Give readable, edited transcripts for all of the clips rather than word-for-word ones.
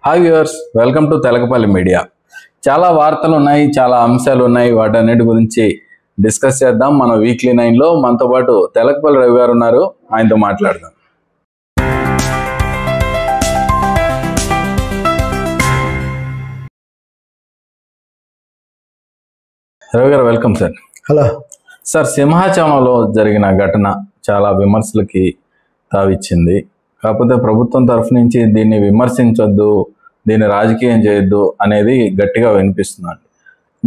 Hi viewers, welcome to Telakapalli media. చాలా వార్తలు ఉన్నాయి, చాలా అంశాలు ఉన్నాయి. వాటన్నిటి గురించి డిస్కస్ చేద్దాం. మన వీక్లీ 9లో మనతో పాటు తెలకపల్లి రవి గారు ఉన్నారు. ఆయనతో మాట్లాడదాం. రవి గారు, వెల్కమ్ సార్. హలో సార్, సింహాచలంలో జరిగిన ఘటన చాలా విమర్శలకి తావిచ్చింది. కాకపోతే ప్రభుత్వం తరఫు నుంచి దీన్ని విమర్శించొద్దు, దీన్ని రాజకీయం చేయొద్దు అనేది గట్టిగా వినిపిస్తుంది.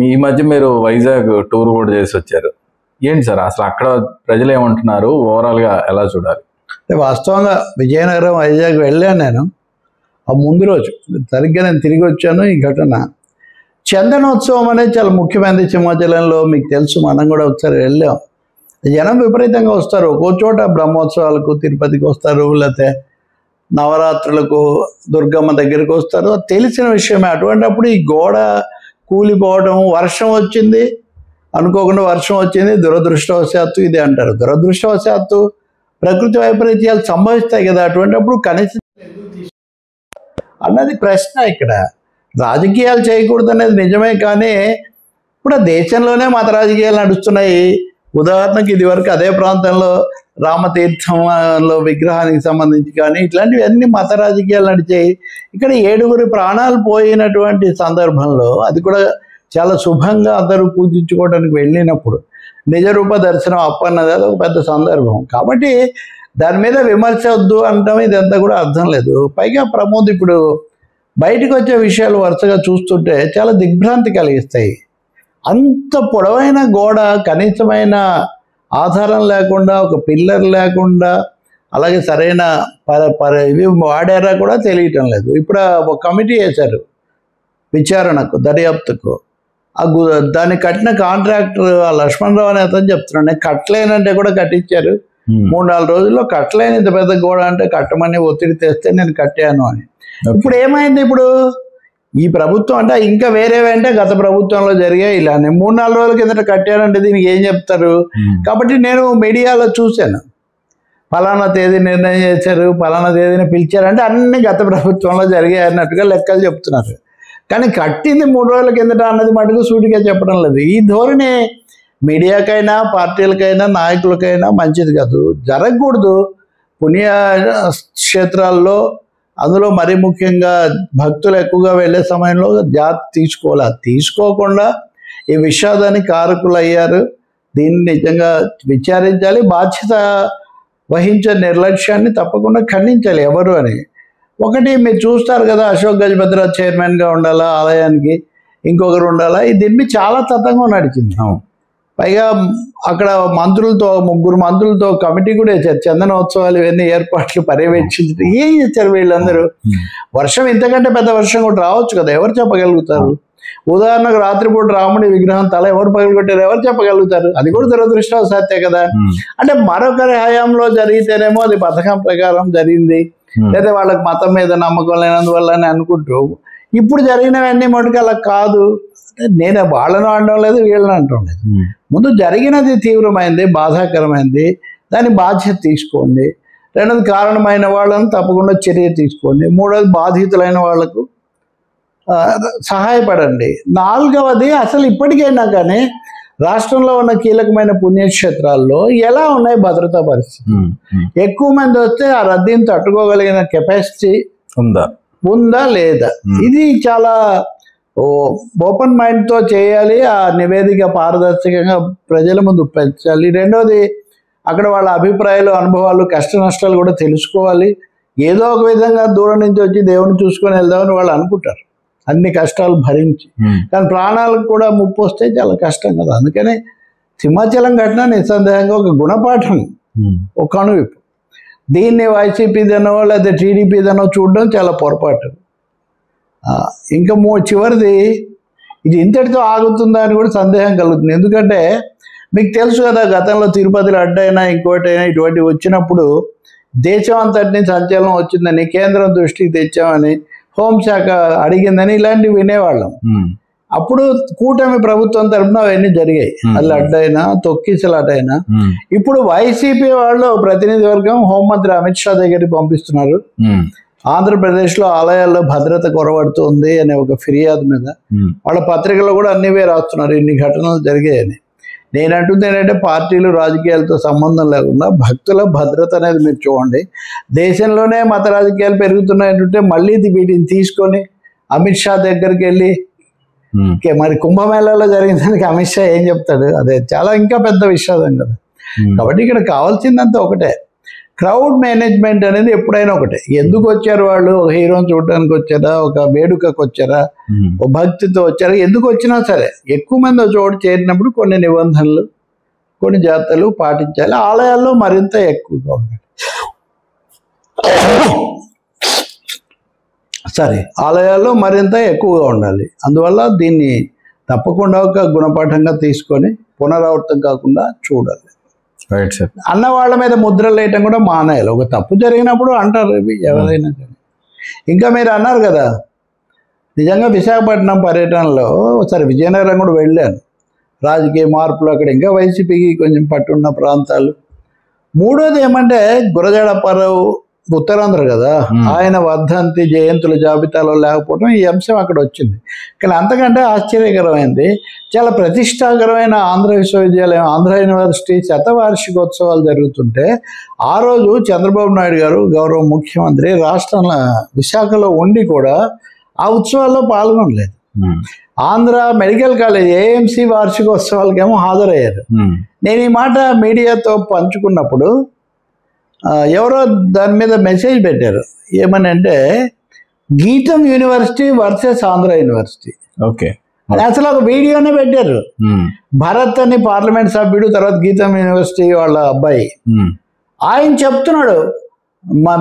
ఈ మధ్య మీరు వైజాగ్ టూర్ కూడా చేసి వచ్చారు. ఏంటి సార్ అసలు అక్కడ ప్రజలు ఏమంటున్నారు? ఓవరాల్గా ఎలా చూడాలి? వాస్తవంగా విజయనగరం వైజాగ్ వెళ్ళాను నేను. ఆ ముందు రోజు సరిగ్గా నేను తిరిగి వచ్చాను. ఈ ఘటన చందనోత్సవం అనేది చాలా ముఖ్యమైనది సింహాచలంలో. మీకు తెలుసు, మనం కూడా ఒకసారి వెళ్ళాం. జనం విపరీతంగా వస్తారు. ఒక్కో చోట బ్రహ్మోత్సవాలకు తిరుపతికి వస్తారు, లేకపోతే నవరాత్రులకు దుర్గమ్మ దగ్గరికి వస్తారు. తెలిసిన విషయమే. అటువంటిప్పుడు ఈ గోడ కూలిపోవడం, వర్షం వచ్చింది, అనుకోకుండా వర్షం వచ్చింది, దురదృష్టవశాత్తు ఇది అంటారు. దురదృష్టవశాత్తు ప్రకృతి వైపరీత్యాలు సంభవిస్తాయి కదా. అటువంటిప్పుడు కనీసం అన్నది ప్రశ్న. ఇక్కడ రాజకీయాలు చేయకూడదు అనేది నిజమే, కానీ ఇప్పుడు దేశంలోనే మత రాజకీయాలు నడుస్తున్నాయి. ఉదాహరణకి ఇది వరకు అదే ప్రాంతంలో రామతీర్థంలో విగ్రహానికి సంబంధించి కానీ ఇట్లాంటివి అన్ని మత రాజకీయాలు నడిచాయి. ఇక్కడ 7 ప్రాణాలు పోయినటువంటి సందర్భంలో అది కూడా చాలా శుభంగా అందరూ పూజించుకోవడానికి వెళ్ళినప్పుడు నిజరూప దర్శనం అప్పన్నది అది ఒక పెద్ద సందర్భం. కాబట్టి దాని మీద విమర్శ వద్దు అనడం ఇదంతా కూడా అర్థం లేదు. పైగా ప్రమోద్, ఇప్పుడు బయటకు వచ్చే విషయాలు వరుసగా చూస్తుంటే చాలా దిగ్భ్రాంతి కలిగిస్తాయి. అంత పొడవైన గోడ, కనీసమైన ఆధారం లేకుండా, ఒక పిల్లర్ లేకుండా, అలాగే సరైన ఇవి వాడారా కూడా తెలియటం లేదు. ఇప్పుడు ఒక కమిటీ వేశారు విచారణకు, దర్యాప్తుకు. దాన్ని కట్టిన కాంట్రాక్టర్ లక్ష్మణరావు అనే అతను చెప్తున్నాడు, నేను కట్టలేనంటే కూడా కట్టించారు. 3-4 రోజుల్లో కట్టలేని ఇంత పెద్ద గోడ అంటే కట్టమని ఒత్తిడి తెస్తే నేను కట్టాను అని. ఇప్పుడు ఏమైంది? ఇప్పుడు ఈ ప్రభుత్వం అంటే ఇంకా వేరేవంటే గత ప్రభుత్వంలో జరిగాయి ఇలానే. 3-4 రోజుల కిందట కట్టారంటే దీనికి ఏం చెప్తారు? కాబట్టి నేను మీడియాలో చూశాను, ఫలానా తేదీ నిర్ణయం చేశారు, ఫలానా తేదీని పిలిచారంటే అన్ని గత ప్రభుత్వంలో జరిగాయి అన్నట్టుగా లెక్కలు చెప్తున్నారు. కానీ కట్టింది 3 రోజుల కిందట అన్నది మటుకు సూటిగా చెప్పడం లేదు. ఈ ధోరణి మీడియాకైనా, పార్టీలకైనా, నాయకులకైనా మంచిది కాదు, జరగకూడదు. పుణ్య క్షేత్రాల్లో, అందులో మరీ ముఖ్యంగా భక్తులు ఎక్కువగా వెళ్ళే సమయంలో జాగ్రత్త తీసుకోవాలి. తీసుకోకుండా ఈ విషాదానికి కారకులు అయ్యారు. దీన్ని నిజంగా విచారించాలి. బాధ్యత వహించే నిర్లక్ష్యాన్ని తప్పకుండా ఖండించాలి ఎవరు అని. ఒకటి మీరు చూస్తారు కదా, అశోక్ గజపతిరాజు చైర్మన్గా ఉండాలా ఆలయానికి, ఇంకొకరు ఉండాలా, దీన్ని చాలా తతంగం నడిచింది. పైగా అక్కడ మంత్రులతో 3 మంత్రులతో కమిటీ కూడా వేశారు. చందనోత్సవాలు ఇవన్నీ ఏర్పాట్లు పర్యవేక్షించి ఏం చేశారు వీళ్ళందరూ? వర్షం ఇంతకంటే పెద్ద వర్షం కూడా రావచ్చు కదా, ఎవరు చెప్పగలుగుతారు? ఉదాహరణకు రాత్రిపూట రాముడి విగ్రహం తల ఎవరు పగలగొట్టారు, ఎవరు చెప్పగలుగుతారు? అది కూడా దురదృష్టవశాత్తే కదా. అంటే మరొకరి హయాంలో జరిగితేనేమో అది పథకం ప్రకారం జరిగింది, లేదా వాళ్ళకి మతం మీద నమ్మకం లేనందువల్ల అని అనుకుంటూ, ఇప్పుడు జరిగినవన్నీ మటుకు అలా కాదు. నేను వాళ్ళను అనడం లేదు, వీళ్ళని అనడం లేదు. ముందు జరిగినది తీవ్రమైంది, బాధాకరమైంది, దాని బాధ్యత తీసుకోండి. రెండోది, కారణమైన వాళ్ళని తప్పకుండా చర్య తీసుకోండి. మూడోది, బాధితులైన వాళ్లకు సహాయపడండి. 4వది, అసలు ఇప్పటికైనా కానీ రాష్ట్రంలో ఉన్న కీలకమైన పుణ్యక్షేత్రాల్లో ఎలా ఉన్నాయి భద్రతా పరిస్థితి? ఎక్కువ మంది వస్తే ఆ రద్దీని తట్టుకోగలిగిన కెపాసిటీ ఉందా లేదా? ఇది చాలా ఓపెన్ మైండ్తో చేయాలి. ఆ నివేదిక పారదర్శకంగా ప్రజల ముందు పెంచాలి. రెండోది, అక్కడ వాళ్ళ అభిప్రాయాలు, అనుభవాలు, కష్ట నష్టాలు కూడా తెలుసుకోవాలి. ఏదో ఒక విధంగా దూరం నుంచి వచ్చి దేవుని చూసుకొని వెళ్దామని వాళ్ళు అనుకుంటారు, అన్ని కష్టాలు భరించి. కానీ ప్రాణాలకు కూడా ముప్పు వస్తే చాలా కష్టం కదా. అందుకని సింహాచలం ఘటన నిస్సందేహంగా ఒక గుణపాఠం, ఒక కనువిప్పు. దీన్ని వైసీపీదనో లేదా టీడీపీదనో చూడడం చాలా పొరపాటు. ఇంకా చివరిది, ఇది ఇంతటితో ఆగుతుందా అని కూడా సందేహం కలుగుతుంది. ఎందుకంటే మీకు తెలుసు కదా, గతంలో తిరుపతిలో అడ్డైనా ఇంకోటైనా ఇటువంటివి వచ్చినప్పుడు దేశం అంతటిని సంచలనం వచ్చిందని, కేంద్రం దృష్టికి తెచ్చామని, హోంశాఖ అడిగిందని ఇలాంటివి వినేవాళ్ళం. అప్పుడు కూటమి ప్రభుత్వం తరఫున అవన్నీ జరిగాయి, అది అడ్డైనా తొక్కిసలాటైనా. ఇప్పుడు వైసీపీ వాళ్ళు ప్రతినిధి వర్గం హోంమంత్రి అమిత్ షా దగ్గరికి పంపిస్తున్నారు. ఆంధ్రప్రదేశ్లో ఆలయాల్లో భద్రత కొరబడుతుంది అనే ఒక ఫిర్యాదు మీద వాళ్ళ పత్రికలో కూడా అన్నివే రాస్తున్నారు ఇన్ని ఘటనలు జరిగాయని. నేను అంటుంది ఏంటంటే పార్టీలు రాజకీయాలతో సంబంధం లేకుండా భక్తుల భద్రత అనేది మీరు చూడండి. దేశంలోనే మత రాజకీయాలు పెరుగుతున్నాయంటే మళ్ళీ వీటిని తీసుకొని అమిత్ షా దగ్గరికి వెళ్ళి మరి కుంభమేళాలో జరిగిన దానికి అమిత్ షా ఏం చెప్తాడు? అదే చాలా ఇంకా పెద్ద విషాదం కదా. కాబట్టి ఇక్కడ కావాల్సిందంతా ఒకటే, క్రౌడ్ మేనేజ్మెంట్ అనేది ఎప్పుడైనా ఒకటే. ఎందుకు వచ్చారు వాళ్ళు? ఒక హీరోని చూడడానికి వచ్చారా, ఒక వేడుకకు వచ్చారా, ఒక భక్తితో వచ్చారా, ఎందుకు వచ్చినా సరే ఎక్కువ మంది ఒక చోటు చేరినప్పుడు కొన్ని నిబంధనలు కొన్ని జాగ్రత్తలు పాటించాలి. ఆలయాల్లో మరింత ఎక్కువగా ఉండాలి. ఆలయాల్లో మరింత ఎక్కువగా ఉండాలి. అందువల్ల దీన్ని తప్పకుండా ఒక గుణపాఠంగా తీసుకొని పునరావృతం కాకుండా చూడాలి. అన్న వాళ్ళ మీద ముద్రలు వేయటం కూడా మానేయాలి. ఒక తప్పు జరిగినప్పుడు అంటారు ఎవరైనా కానీ. ఇంకా మీరు అన్నారు కదా, నిజంగా విశాఖపట్నం పర్యటనలో ఒకసారి విజయనగరం కూడా వెళ్ళాను. రాజకీయ మార్పులు అక్కడ ఇంకా వైసీపీకి కొంచెం పట్టున్న ప్రాంతాలు. మూడోది ఏమంటే గురజాడ అప్పారావు ఉత్తరాంధ్ర కదా, ఆయన వర్ధంతి జయంతుల జాబితాలో లేకపోవడం ఈ అంశం అక్కడ వచ్చింది. కానీ అంతకంటే ఆశ్చర్యకరమైంది, చాలా ప్రతిష్టాకరమైన ఆంధ్ర విశ్వవిద్యాలయం ఆంధ్ర యూనివర్సిటీ శతవార్షికోత్సవాలు జరుగుతుంటే ఆ రోజు చంద్రబాబు నాయుడు గారు గౌరవ ముఖ్యమంత్రి రాష్ట్రంలో విశాఖలో ఉండి కూడా ఆ ఉత్సవాల్లో పాల్గొనలేదు. ఆంధ్ర మెడికల్ కాలేజ్ ఏఎంసీ వార్షికోత్సవాలకేమో హాజరయ్యారు. నేను ఈ మాట మీడియాతో పంచుకున్నప్పుడు ఎవరో దాని మీద మెసేజ్ పెట్టారు. ఏమని అంటే గీతం university versus Andhra university. Okay, అసలు ఒక వీడియోనే పెట్టారు. భరత్ అని పార్లమెంట్ సభ్యుడు, తర్వాత గీతం యూనివర్సిటీ వాళ్ళ అబ్బాయి, ఆయన చెప్తున్నాడు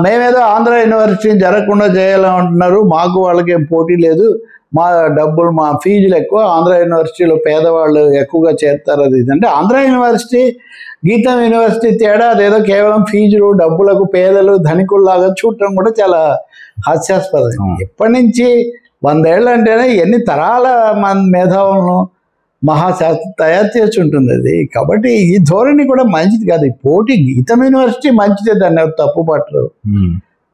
మేమేదో ఆంధ్ర యూనివర్సిటీ జరగకుండా చేయాలంటున్నారు, మాకు వాళ్ళకి ఏం పోటీ లేదు, మా డబ్బులు మా ఫీజులు ఎక్కువ, ఆంధ్ర యూనివర్సిటీలో పేదవాళ్ళు ఎక్కువగా చేరుతారు. అది అంటే ఆంధ్ర యూనివర్సిటీ గీతం యూనివర్సిటీ తేడా అదేదో కేవలం ఫీజులు డబ్బులకు పేదలు ధనికుల్లాగా చూడటం కూడా చాలా హాస్యాస్పదం. ఎప్పటి నుంచి 100 ఏళ్ళు అంటేనే ఎన్ని తరాల మన మేధావులను మహాశాస్త్రం తయారు చేసి ఉంటుంది అది. కాబట్టి ఈ ధోరణి కూడా మంచిది కాదు. ఈ పోటీ గీతం యూనివర్సిటీ మంచిదే, దాన్ని ఎవరు తప్పు పట్టరు.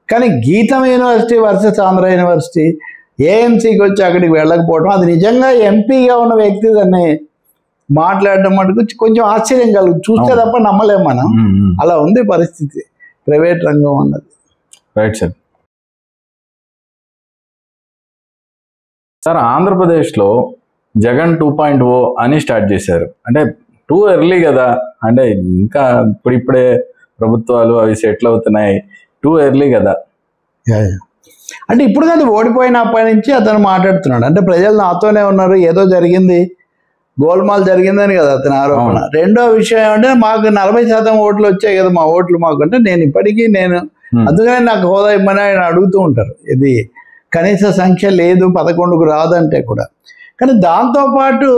కానీ గీతం యూనివర్సిటీ వర్సెస్ ఆంధ్ర యూనివర్సిటీ ఏఎంసీకి వచ్చి అక్కడికి వెళ్ళకపోవడం, అది నిజంగా ఎంపీగా ఉన్న వ్యక్తి దాన్ని మాట్లాడడం మటుకు కొంచెం ఆశ్చర్యం కలుగు, చూస్తే తప్ప నమ్మలేం మనం. అలా ఉంది పరిస్థితి ప్రైవేట్ రంగం అన్నది. Right sir. సార్, ఆంధ్రప్రదేశ్లో జగన్ 2.0 అని స్టార్ట్ చేశారు. అంటే టూ ఎర్లీ కదా, అంటే ఇంకా ఇప్పుడిప్పుడే ప్రభుత్వాలు అవి సెటిల్ అవుతున్నాయి, టూ ఎర్లీ కదా. అంటే ఇప్పుడు కాదు, ఓడిపోయినప్పటి నుంచి అతను మాట్లాడుతున్నాడు. అంటే ప్రజలు నాతోనే ఉన్నారు, ఏదో జరిగింది, గోల్మాల్ జరిగిందని కదా అతని ఆరోపణ. రెండో విషయం ఏమంటే మాకు 40% ఓట్లు వచ్చాయి కదా, మా ఓట్లు మాకు అంటే నేను ఇప్పటికీ అందుకనే నాకు హోదా ఇమ్మని ఆయన అడుగుతూ ఉంటారు. ఇది కనీస సంఖ్య లేదు 11కు రాదంటే కూడా. కానీ దాంతోపాటు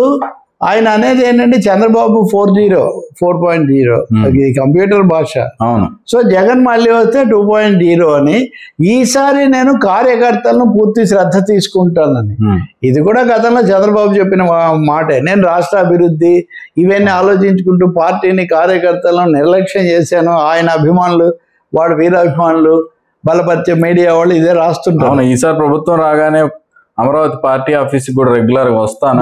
ఆయన అనేది ఏంటంటే చంద్రబాబు 4.0 ఇది కంప్యూటర్ భాష. సో జగన్ మళ్ళీ వస్తే 2.0 అని, ఈసారి నేను కార్యకర్తలను పూర్తి శ్రద్ధ తీసుకుంటానని. ఇది కూడా గతంలో చంద్రబాబు చెప్పిన మాటే. నేను రాష్ట్ర అభివృద్ధి ఇవన్నీ ఆలోచించుకుంటూ పార్టీని కార్యకర్తలను నిర్లక్ష్యం చేశాను. ఆయన అభిమానులు, వాడు వీరాభిమానులు, బలపరిచే మీడియా వాళ్ళు ఇదే రాస్తుంటారు. ఈసారి ప్రభుత్వం రాగానే అమరావతి పార్టీ ఆఫీస్ కూడా రెగ్యులర్ వస్తాను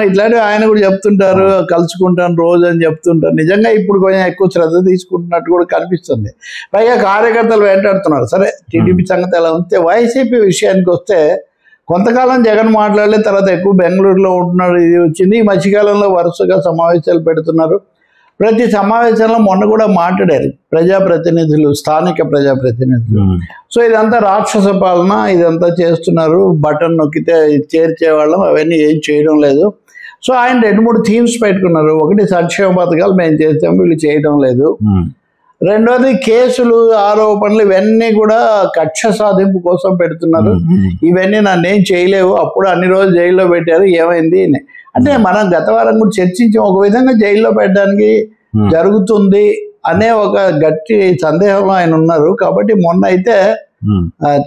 ఇట్లాంటివి ఆయన కూడా చెప్తుంటారు, కలుసుకుంటాను రోజు అని చెప్తుంటారు. నిజంగా ఇప్పుడు కొంచెం ఎక్కువ శ్రద్ధ తీసుకుంటున్నట్టు కూడా కనిపిస్తుంది. పైగా కార్యకర్తలు వెంటాడుతున్నారు. సరే, టీడీపీ సంగతి ఎలా ఉంటే, వైసీపీ విషయానికి వస్తే కొంతకాలం జగన్ మాట్లాడలేదు, తర్వాత ఎక్కువ బెంగళూరులో ఉంటున్నారు. ఇది వచ్చింది. ఈ మధ్యకాలంలో వరుసగా సమావేశాలు పెడుతున్నారు. ప్రతి సమావేశంలో మొన్న కూడా మాట్లాడారు ప్రజాప్రతినిధులు, స్థానిక ప్రజాప్రతినిధులు. సో ఇదంతా రాక్షస పాలన, ఇదంతా చేస్తున్నారు, బటన్ నొక్కితే చేర్చేవాళ్ళం, అవన్నీ ఏం చేయడం లేదు. సో ఆయన 2-3 థీమ్స్ పెట్టుకున్నారు. ఒకటి, సంక్షేమ పథకాలు మేము చేస్తాము, వీళ్ళు చేయడం లేదు. రెండోది, కేసులు ఆరోపణలు ఇవన్నీ కూడా కక్ష సాధింపు కోసం పెడుతున్నారు. ఇవన్నీ నన్నేం చేయలేవు, అప్పుడు అన్ని రోజులు జైల్లో పెట్టారు, ఏమైంది అంటే మనం గత వారం కూడా చర్చించాం. ఒక విధంగా జైల్లో పెట్టడానికి జరుగుతుంది అనే ఒక గట్టి సందేహంలో ఆయన ఉన్నారు. కాబట్టి మొన్న అయితే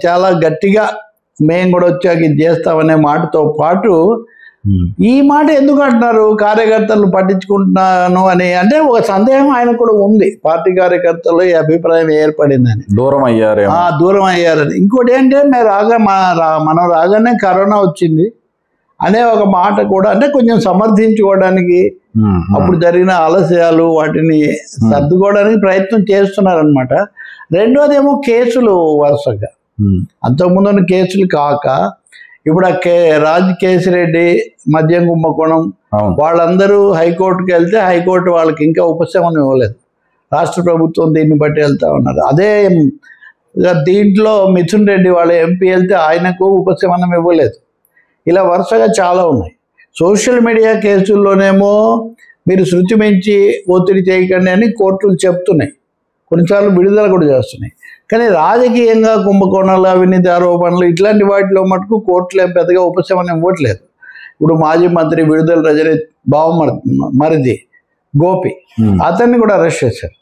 చాలా గట్టిగా మేము కూడా వచ్చాక ఇది చేస్తామనే మాటతో పాటు ఈ మాట ఎందుకు అంటున్నారు కార్యకర్తలు పట్టించుకుంటున్నాను అని? అంటే ఒక సందేహం ఆయనకు కూడా ఉంది, పార్టీ కార్యకర్తలు ఈ అభిప్రాయం ఏర్పడిందని, దూరం అయ్యారని. ఇంకోటి ఏంటంటే మనం రాగానే కరోనా వచ్చింది అనే ఒక మాట కూడా, అంటే కొంచెం సమర్థించుకోవడానికి అప్పుడు జరిగిన ఆలస్యాలు వాటిని సర్దుకోవడానికి ప్రయత్నం చేస్తున్నారనమాట. రెండోది ఏమో కేసులు వరుసగా, అంతకుముందు కేసులు కాక ఇప్పుడు కేసిరెడ్డి మద్యం కుంభకోణం వాళ్ళందరూ హైకోర్టుకి వెళ్తే హైకోర్టు వాళ్ళకి ఇంకా ఉపశమనం ఇవ్వలేదు, రాష్ట్ర ప్రభుత్వం దీన్ని బట్టి వెళ్తా ఉన్నారు. అదే దీంట్లో మిథున్ రెడ్డి వాళ్ళ ఎంపీ వెళ్తే ఆయనకు ఉపశమనం ఇవ్వలేదు. ఇలా వరుసగా చాలా ఉన్నాయి. సోషల్ మీడియా కేసుల్లోనేమో మీరు శృతి మించి ఒత్తిడి చేయకండి అని కోర్టులు చెప్తున్నాయి, కొన్నిసార్లు విడుదల కూడా చేస్తున్నాయి. కానీ రాజకీయంగా కుంభకోణాలు, అవినీతి ఆరోపణలు ఇట్లాంటి వాటిలో మటుకు కోర్టులు ఏం పెద్దగా ఉపశమనం ఇవ్వట్లేదు. ఇప్పుడు మాజీ మంత్రి విడుదల రజనీ మరిది గోపి, అతన్ని కూడా అరెస్ట్ చేశారు,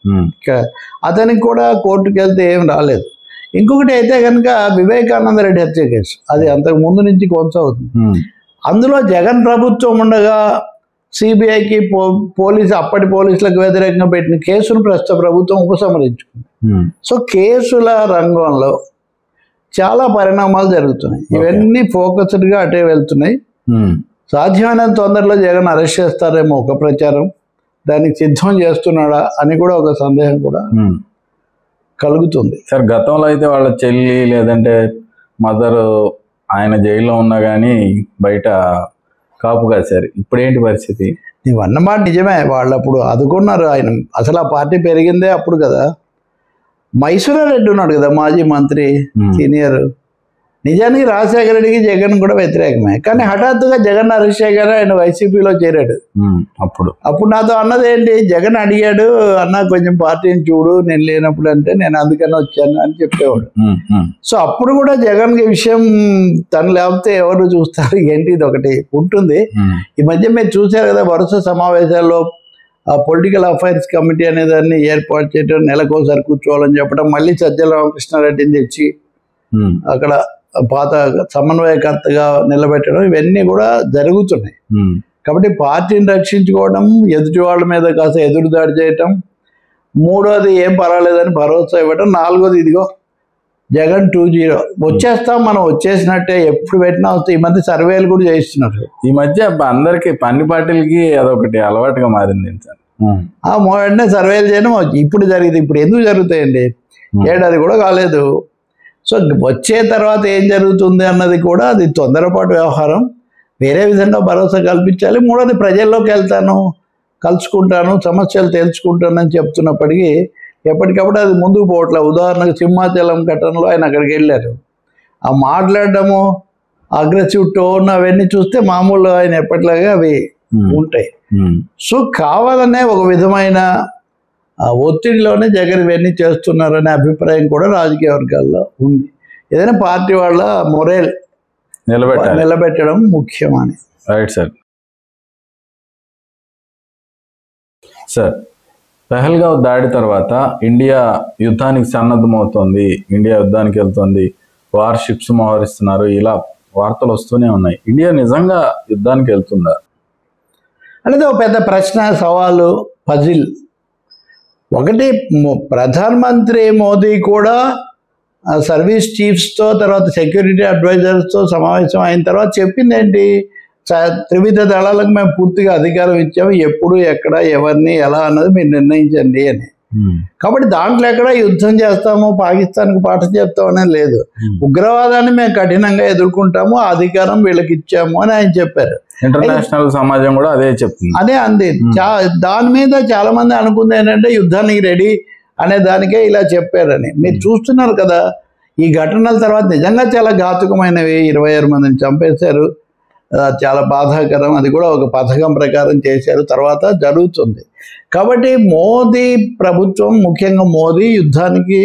అతనికి కూడా కోర్టుకు వెళ్తే ఏం రాలేదు. ఇంకొకటి అయితే కనుక వివేకానంద రెడ్డి హత్య కేసు, అది అంతకు ముందు నుంచి కొనసాగుతుంది. అందులో జగన్ ప్రభుత్వం ఉండగా సిబిఐకి అప్పటి పోలీసులకు వ్యతిరేకంగా పెట్టిన కేసును ప్రస్తుత ప్రభుత్వం ఉపసంహరించుకుంది. సో కేసుల రంగంలో చాలా పరిణామాలు జరుగుతున్నాయి. ఇవన్నీ ఫోకస్డ్గా అటే వెళ్తున్నాయి. సాధ్యమైనంత తొందరలో జగన్ అరెస్ట్ చేస్తారేమో ఒక ప్రచారం, దానికి సిద్ధం చేస్తున్నాడా అని కూడా ఒక సందేహం కూడా కలుగుతుంది. సార్ గతంలో అయితే వాళ్ళ చెల్లి లేదంటే మదర్ ఆయన జైల్లో ఉన్నా కానీ బయట కాపు కాశారు, ఇప్పుడు ఏంటి పరిస్థితి? నీవు అన్నమాట నిజమే, వాళ్ళు అప్పుడు అదుకున్నారు. ఆయన అసలు ఆ పార్టీ పెరిగిందే అప్పుడు కదా. మైసూరా రెడ్డి ఉన్నాడు కదా మాజీ మంత్రి సీనియర్, నిజానికి రాజశేఖర రెడ్డికి జగన్ కూడా వ్యతిరేకమే. కానీ హఠాత్తుగా జగన్ అరెస్ట్ చేయగానే ఆయన వైసీపీలో చేరాడు. అప్పుడు నాతో అన్నది ఏంటి, జగన్ అడిగాడు అన్న కొంచెం పార్టీని చూడు నేను లేనప్పుడు, అంటే నేను అందుకని వచ్చాను అని చెప్పేవాడు. సో అప్పుడు కూడా జగన్ విషయం తను లేకపోతే ఎవరు చూస్తారు ఏంటి, ఇది ఒకటి ఉంటుంది. ఈ మధ్య మీరు చూశారు కదా వరుస సమావేశాల్లో పొలిటికల్ అఫైర్స్ కమిటీ అనే దాన్ని ఏర్పాటు చేయడం, నెలకోసారి కూర్చోవాలని చెప్పడం, మళ్ళీ సజ్జల రామకృష్ణారెడ్డిని తెచ్చి అక్కడ పాత సమన్వయకర్తగా నిలబెట్టడం, ఇవన్నీ కూడా జరుగుతున్నాయి. కాబట్టి పార్టీని రక్షించుకోవడం, ఎదుటి వాళ్ళ మీద కాస్త ఎదురుదాడి చేయటం, మూడోది ఏం పర్వాలేదని భరోసా ఇవ్వడం, నాలుగోది ఇదిగో జగన్ 2.0 వచ్చేస్తాం మనం వచ్చేసినట్టే ఎప్పుడు పెట్టినా వస్తాయి. ఈ మధ్య సర్వేలు కూడా చేయిస్తున్నారు. ఈ మధ్య అందరికి అన్ని పార్టీలకి అదొకటి అలవాటుగా మారింది సార్. వెంటనే సర్వేలు చేయడం ఇప్పుడు జరిగింది. ఇప్పుడు ఎందుకు జరుగుతాయండి, ఏడాది కూడా కాలేదు. సో వచ్చే తర్వాత ఏం జరుగుతుంది అన్నది కూడా అది తొందరపాటు వ్యవహారం. వేరే విధంగా భరోసా కల్పించాలి. మూడోది ప్రజల్లోకి వెళ్తాను, కలుసుకుంటాను, సమస్యలు తెలుసుకుంటానని చెప్తున్నప్పటికీ ఎప్పటికప్పుడు అది ముందుకు పోవట్లేదు. ఉదాహరణకు సింహాచలం ఘటనలో ఆయన అక్కడికి వెళ్ళారు, ఆ మాట్లాడడము, అగ్రెసివ్ టోన్ అవన్నీ చూస్తే మామూలు ఆయన ఎప్పటిలాగా అవి ఉంటాయి. సో కావాలనే ఒక విధమైన ఒత్తిడిలోనే జగన్ ఇవన్నీ చేస్తున్నారనే అభిప్రాయం కూడా రాజకీయ వర్గాల్లో ఉంది. ఏదైనా పార్టీ వాళ్ళ మొరేల్ నిలబెట్టడం ముఖ్యమని. Right sir. సార్ పెహల్గావ్ దాడి తర్వాత ఇండియా యుద్ధానికి సన్నద్ధమవుతోంది, ఇండియా యుద్ధానికి వెళ్తుంది, వార్ షిప్స్ మోహరిస్తున్నారు, ఇలా వార్తలు వస్తూనే ఉన్నాయి. ఇండియా నిజంగా యుద్ధానికి వెళ్తుందా అనేది ఒక పెద్ద ప్రశ్న, సవాలు, పజిల్. ఒకటి, ప్రధానమంత్రి మోదీ కూడా సర్వీస్ చీఫ్స్తో తర్వాత సెక్యూరిటీ అడ్వైజర్స్తో సమావేశం అయిన తర్వాత చెప్పింది ఏంటి, త్రివిధ దళాలకు మేము పూర్తిగా అధికారం ఇచ్చాము, ఎప్పుడు ఎక్కడ ఎవరిని ఎలా అన్నది మీరు నిర్ణయించండి అని. కాబట్టి దాంట్లో ఎక్కడ యుద్ధం చేస్తాము, పాకిస్తాన్కి పాఠం చెప్తాం అనేది లేదు. ఉగ్రవాదాన్ని మేము కఠినంగా ఎదుర్కొంటాము, ఆ అధికారం వీళ్ళకి ఇచ్చాము అని ఆయన చెప్పారు. ఇంటర్నేషనల్ సమాజం కూడా అదే చెప్తుంది, అదే అంది. దాని మీద చాలా మంది అనుకుంది ఏంటంటే యుద్ధానికి రెడీ అనే దానికే ఇలా చెప్పారని. మీరు చూస్తున్నారు కదా ఈ ఘటనల తర్వాత నిజంగా చాలా ఘాతుకమైనవి. 26 మందిని చంపేశారు, చాలా బాధాకరం. అది కూడా ఒక పథకం ప్రకారం చేశారు, తర్వాత జరుగుతుంది. కాబట్టి మోదీ ప్రభుత్వం, ముఖ్యంగా మోదీ యుద్ధానికి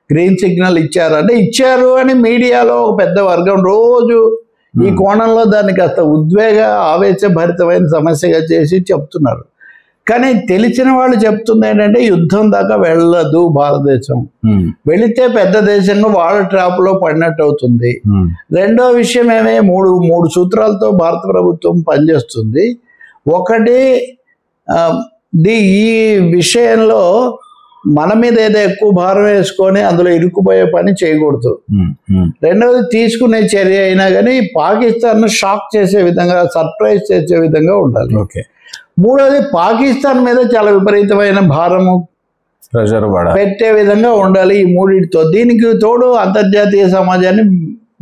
గ్రీన్ సిగ్నల్ ఇచ్చారు అంటే ఇచ్చారు అని మీడియాలో ఒక పెద్ద వర్గం రోజు ఈ కోణంలో దాన్ని కాస్త ఉద్వేగ ఆవేశభరితమైన సమస్యగా చేసి చెప్తున్నారు. కానీ తెలిసిన వాళ్ళు చెప్తుంది ఏంటంటే యుద్ధం దాకా వెళ్ళదు భారతదేశం, వెళితే పెద్ద దేశంగా వాళ్ళ ట్రాప్లో పడినట్టు అవుతుంది. రెండో విషయం మూడు సూత్రాలతో భారత ప్రభుత్వం పనిచేస్తుంది. ఒకటి, ఈ విషయంలో మన మీద ఏదో ఎక్కువ భారం వేసుకొని అందులో ఇరుక్కుపోయే పని చేయకూడదు. రెండవది, తీసుకునే చర్య అయినా కానీ పాకిస్తాన్ షాక్ చేసే విధంగా, సర్ప్రైజ్ చేసే విధంగా ఉండాలి. మూడవది, పాకిస్తాన్ మీద చాలా విపరీతమైన భారము పెట్టే విధంగా ఉండాలి. ఈ మూడింటితో దీనికి తోడు అంతర్జాతీయ సమాజాన్ని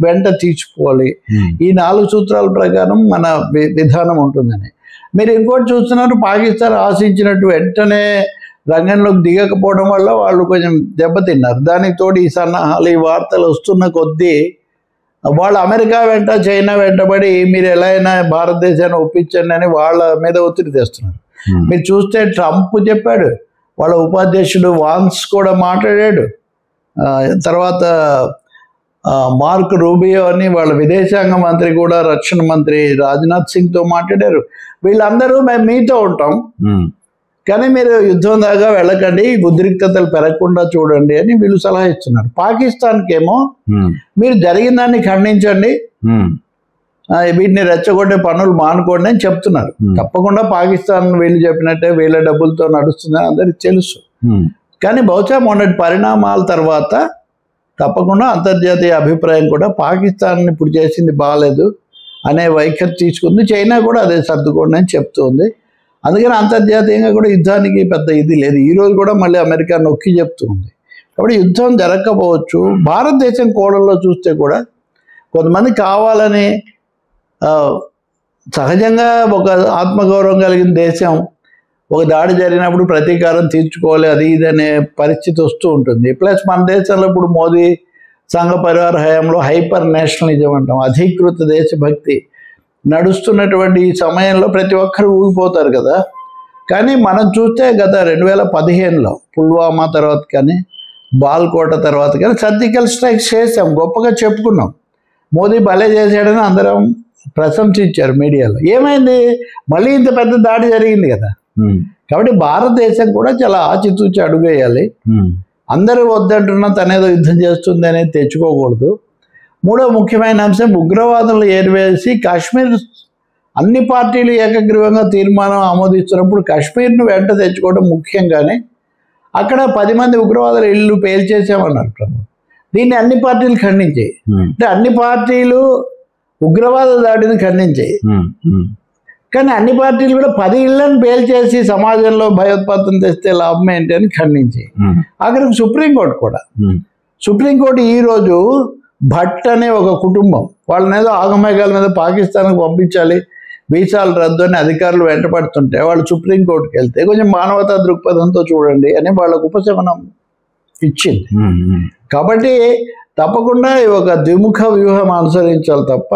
వెంట తీసుకోవాలి. ఈ 4 సూత్రాల ప్రకారం మన విధానం ఉంటుందని. మీరు ఇంకోటి చూస్తున్నారు, పాకిస్తాన్ ఆశించినట్టు వెంటనే రంగంలోకి దిగకపోవడం వల్ల వాళ్ళు కొంచెం దెబ్బతిన్నారు. దానికి తోడు ఈ సన్నాహాలు, ఈ వార్తలు వస్తున్న కొద్దీ వాళ్ళు అమెరికా వెంట, చైనా వెంటబడి మీరు ఎలా అయినా భారతదేశాన్ని ఒప్పించండి అని వాళ్ళ మీద ఒత్తిడి తెస్తున్నారు. మీరు చూస్తే ట్రంప్ చెప్పాడు, వాళ్ళ ఉపాధ్యక్షుడు వాన్స్ కూడా మాట్లాడాడు, తర్వాత మార్క్ రూబియో అని వాళ్ళ విదేశాంగ మంత్రి కూడా, రక్షణ మంత్రి రాజ్నాథ్ సింగ్తో మాట్లాడారు. వీళ్ళందరూ మేము మీతో ఉంటాం, కానీ మీరు యుద్ధం దాకా వెళ్ళకండి, ఉద్రిక్తతలు పెరగకుండా చూడండి అని వీళ్ళు సలహా ఇస్తున్నారు. పాకిస్తాన్కి ఏమో మీరు జరిగిన దాన్ని ఖండించండి, వీటిని రెచ్చగొట్టే పనులు మానుకోండి అని చెప్తున్నారు. తప్పకుండా పాకిస్తాన్ వీళ్ళు చెప్పినట్టే వీళ్ళ డబ్బులతో నడుస్తుందని అందరికి తెలుసు. కానీ బహుశా మొన్నటి పరిణామాల తర్వాత తప్పకుండా అంతర్జాతీయ అభిప్రాయం కూడా పాకిస్తాన్ ఇప్పుడు చేసింది బాగాలేదు అనే వైఖరి తీసుకుంది. చైనా కూడా అదే సర్దుకోండి అని చెప్తుంది. అందుకని అంతర్జాతీయంగా కూడా యుద్ధానికి పెద్ద ఇది లేదు. ఈరోజు కూడా మళ్ళీ అమెరికా నొక్కి చెప్తూ ఉంది. కాబట్టి యుద్ధం జరగకపోవచ్చు. భారతదేశం కోణంలో చూస్తే కూడా కొంతమంది కావాలని, సహజంగా ఒక ఆత్మగౌరవం కలిగిన దేశం ఒక దాడి జరిగినప్పుడు ప్రతీకారం తీర్చుకోవాలి, అది ఇది అనే పరిస్థితి వస్తూ ఉంటుంది. ప్లస్ మన దేశంలో ఇప్పుడు మోదీ సంఘ పరివార హయాంలో హైపర్ నేషనలిజం అంటాం, అధీకృత దేశభక్తి నడుస్తున్నటువంటి ఈ సమయంలో ప్రతి ఒక్కరు ఊగిపోతారు కదా. కానీ మనం చూస్తే గత 2015లో పుల్వామా తర్వాత కానీ, బాల్కోట తర్వాత కానీ సర్జికల్ స్ట్రైక్స్ చేసాం, గొప్పగా చెప్పుకున్నాం. మోదీ భలే చేశాడని అందరం ప్రశంసించారు మీడియాలో. ఏమైంది, మళ్ళీ ఇంత పెద్ద దాడి జరిగింది కదా. కాబట్టి భారతదేశం కూడా చాలా ఆచితూచి అడుగేయాలి. అందరూ వద్దంటున్నా తనేదో యుద్ధం చేస్తుంది అనేది తెచ్చుకోకూడదు. మూడో ముఖ్యమైన అంశం, ఉగ్రవాదులు ఏరివేసి కాశ్మీర్ అన్ని పార్టీలు ఏకగ్రీవంగా తీర్మానం ఆమోదిస్తున్నప్పుడు కాశ్మీర్ను వెంట తెచ్చుకోవడం ముఖ్యంగానే అక్కడ 10 మంది ఉగ్రవాదుల ఇళ్ళు పేల్చేసామన్నారు ప్రభుత్వం. దీన్ని అన్ని పార్టీలు ఖండించాయి. అంటే అన్ని పార్టీలు ఉగ్రవాద దాడిని ఖండించాయి. కానీ అన్ని పార్టీలు కూడా 10 ఇళ్లను పేల్చేసి సమాజంలో భయోత్పాదం తెస్తే లాభం ఏంటి అని ఖండించాయి. అక్కడికి సుప్రీంకోర్టు కూడా, సుప్రీంకోర్టు ఈరోజు భట్ అనే ఒక కుటుంబం వాళ్ళని ఏదో ఆగమేఘాల మీద పాకిస్తాన్కి పంపించాలి, వీసాలు రద్దు అని అధికారులు వెంటపడుతుంటే వాళ్ళు సుప్రీంకోర్టుకి వెళ్తే కొంచెం మానవతా దృక్పథంతో చూడండి అని వాళ్ళకు ఉపశమనం ఇచ్చింది. కాబట్టి తప్పకుండా ఒక ద్విముఖ వ్యూహం అనుసరించాలి తప్ప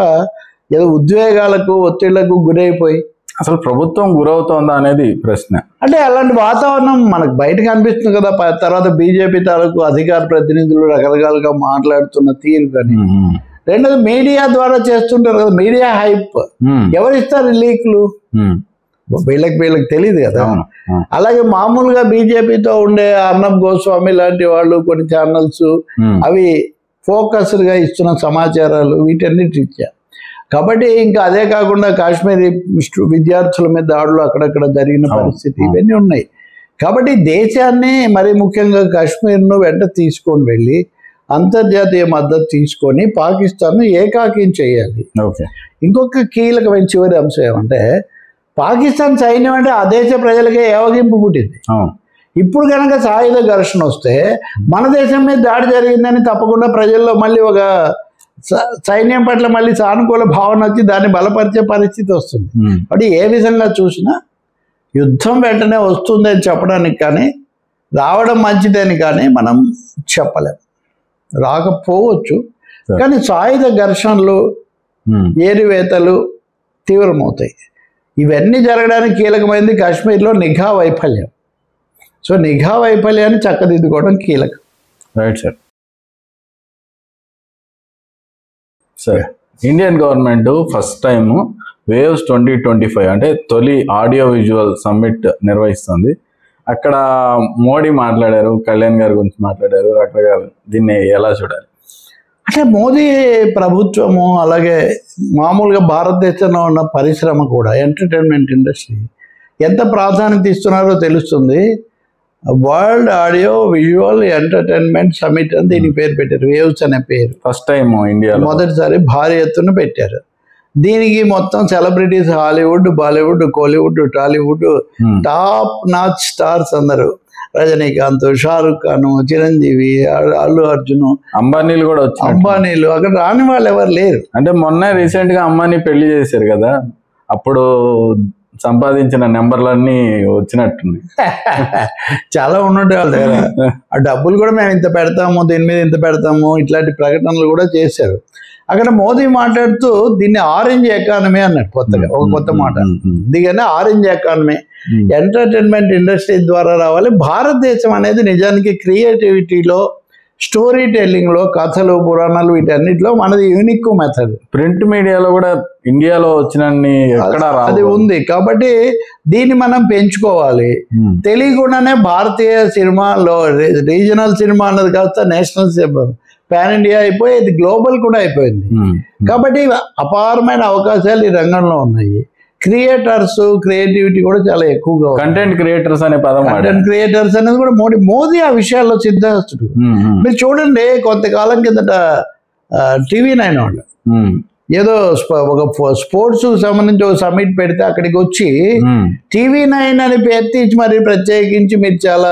ఏదో ఉద్వేగాలకు, ఒత్తిళ్లకు గురైపోయి అసలు ప్రభుత్వం గురవుతోందా అనేది ప్రశ్న. అంటే అలాంటి వాతావరణం మనకు బయటకు అనిపిస్తుంది కదా. తర్వాత బీజేపీ తాలూకు అధికార ప్రతినిధులు రకరకాలుగా మాట్లాడుతున్న తీరు కానీ, రెండోది మీడియా ద్వారా చేస్తుంటారు కదా, మీడియా హైప్. ఎవరిస్తారు లీక్లు? వీళ్ళకి తెలియదు కదా. అలాగే మామూలుగా బీజేపీతో ఉండే అర్నబ్ గోస్వామి లాంటి వాళ్ళు కొన్ని ఛానల్స్ అవి ఫోకస్డ్గా ఇస్తున్న సమాచారాలు వీటన్నిటి రీత్యా. కాబట్టి ఇంకా అదే కాకుండా కాశ్మీరీ విద్యార్థుల మీద దాడులు అక్కడక్కడ జరిగిన పరిస్థితి ఇవన్నీ ఉన్నాయి. కాబట్టి దేశాన్ని, మరి ముఖ్యంగా కాశ్మీర్ను వెంట తీసుకొని వెళ్ళి అంతర్జాతీయ మద్దతు తీసుకొని పాకిస్తాన్ను ఏకాకిం చేయాలి. ఇంకొక కీలకమైన చివరి అంశం ఏమంటే, పాకిస్తాన్ సైన్యం అంటే ఆ దేశ ప్రజలకే ఏవగింపు పుట్టింది. ఇప్పుడు కనుక సాయుధ ఘర్షణ వస్తే మన దేశం మీద దాడి జరిగిందని తప్పకుండా ప్రజల్లో మళ్ళీ ఒక సైన్యం పట్ల మళ్ళీ సానుకూల భావన వచ్చి దాన్ని బలపరిచే పరిస్థితి వస్తుంది. కాబట్టి ఏ విధంగా చూసినా యుద్ధం వెంటనే వస్తుందని చెప్పడానికి కానీ, రావడం మంచిదని కానీ మనం చెప్పలేం. రాకపోవచ్చు, కానీ సాయుధ ఘర్షణలు, ఏరివేతలు తీవ్రమవుతాయి. ఇవన్నీ జరగడానికి కీలకమైనది కాశ్మీర్లో నిఘా వైఫల్యం. సో నిఘా వైఫల్యాన్ని చక్కదిద్దుకోవడం కీలకం. Right sir. సరే, Indian government first time waves 2025 అంటే తొలి ఆడియో విజువల్ సమ్మిట్ నిర్వహిస్తుంది. అక్కడ మోడీ మాట్లాడారు, కళ్యాణ్ గారి గురించి మాట్లాడారు, రకరకాల. దీన్ని ఎలా చూడాలి? అంటే మోదీ ప్రభుత్వము అలాగే మామూలుగా భారతదేశంలో ఉన్న పరిశ్రమ కూడా ఎంటర్టైన్మెంట్ ఇండస్ట్రీ ఎంత ప్రాధాన్యత ఇస్తున్నారో తెలుస్తుంది. World audio visual entertainment summit అని దీనికి పేరు పెట్టారు, వేవ్స్ అనే పేరు. ఫస్ట్ టైం ఇండియాలో మొదటిసారి భారీ ఎత్తున పెట్టారు. దీనికి మొత్తం celebrities Hollywood, Bollywood, Kollywood, Tollywood top notch stars అందరూ, రజనీకాంత్, షారుఖ్ ఖాన్, చిరంజీవి, అల్లు అర్జున్, అంబానీలు కూడా వచ్చారు. అంబానీలు, అక్కడ రాని వాళ్ళు ఎవరు లేరు. అంటే మొన్న రీసెంట్ గా అంబానీ పెళ్లి చేశారు కదా, అప్పుడు సంపాదించిన నెంబర్లన్నీ వచ్చినట్టుంది. చాలా ఉన్నట్టు వాళ్ళ దగ్గర. ఆ డబ్బులు కూడా మేము ఇంత పెడతాము, దీని మీద ఇంత పెడతాము, ఇట్లాంటి ప్రకటనలు కూడా చేశారు. అక్కడ మోదీ మాట్లాడుతూ దీన్ని ఆరెంజ్ ఎకానమీ అన్నాడు కొత్తగా, ఒక కొత్త మాట. అందుకని ఆరెంజ్ ఎకానమీ, ఎంటర్టైన్మెంట్ ఇండస్ట్రీ ద్వారా రావాలి. భారతదేశం అనేది నిజానికి క్రియేటివిటీలో, స్టోరీ టెల్లింగ్లో, కథలు, పురాణాలు, వీటన్నిటిలో మనది యూనిక్ మెథడ్. ప్రింట్ మీడియాలో కూడా ఇండియాలో వచ్చినన్ని ఎక్కడ అది ఉంది. కాబట్టి దీన్ని మనం పెంచుకోవాలి. తెలియకుండానే భారతీయ సినిమాలో రీజనల్ సినిమా అన్నది కాస్త నేషనల్ సినిమా, పాన్ ఇండియా అయిపోయి ఇది గ్లోబల్ కూడా అయిపోయింది. కాబట్టి అపారమైన అవకాశాలు ఈ రంగంలో ఉన్నాయి. క్రియేటర్స్, క్రియేటివిటీ కూడా చాలా ఎక్కువగా. కంటెంట్ క్రియేటర్స్ అనే పదం, కంటెంట్ క్రియేటర్స్ అనేది కూడా మోదీ ఆ విషయాల్లో సిద్ధాస్తుడు. మీరు చూడండి, కొంతకాలం కిందట TV9 వాళ్ళు ఏదో ఒక స్పోర్ట్స్ సంబంధించి ఒక సమిట్ పెడితే అక్కడికి వచ్చి TV9 అని పేరు తీసి మరి ప్రత్యేకించి మీరు చాలా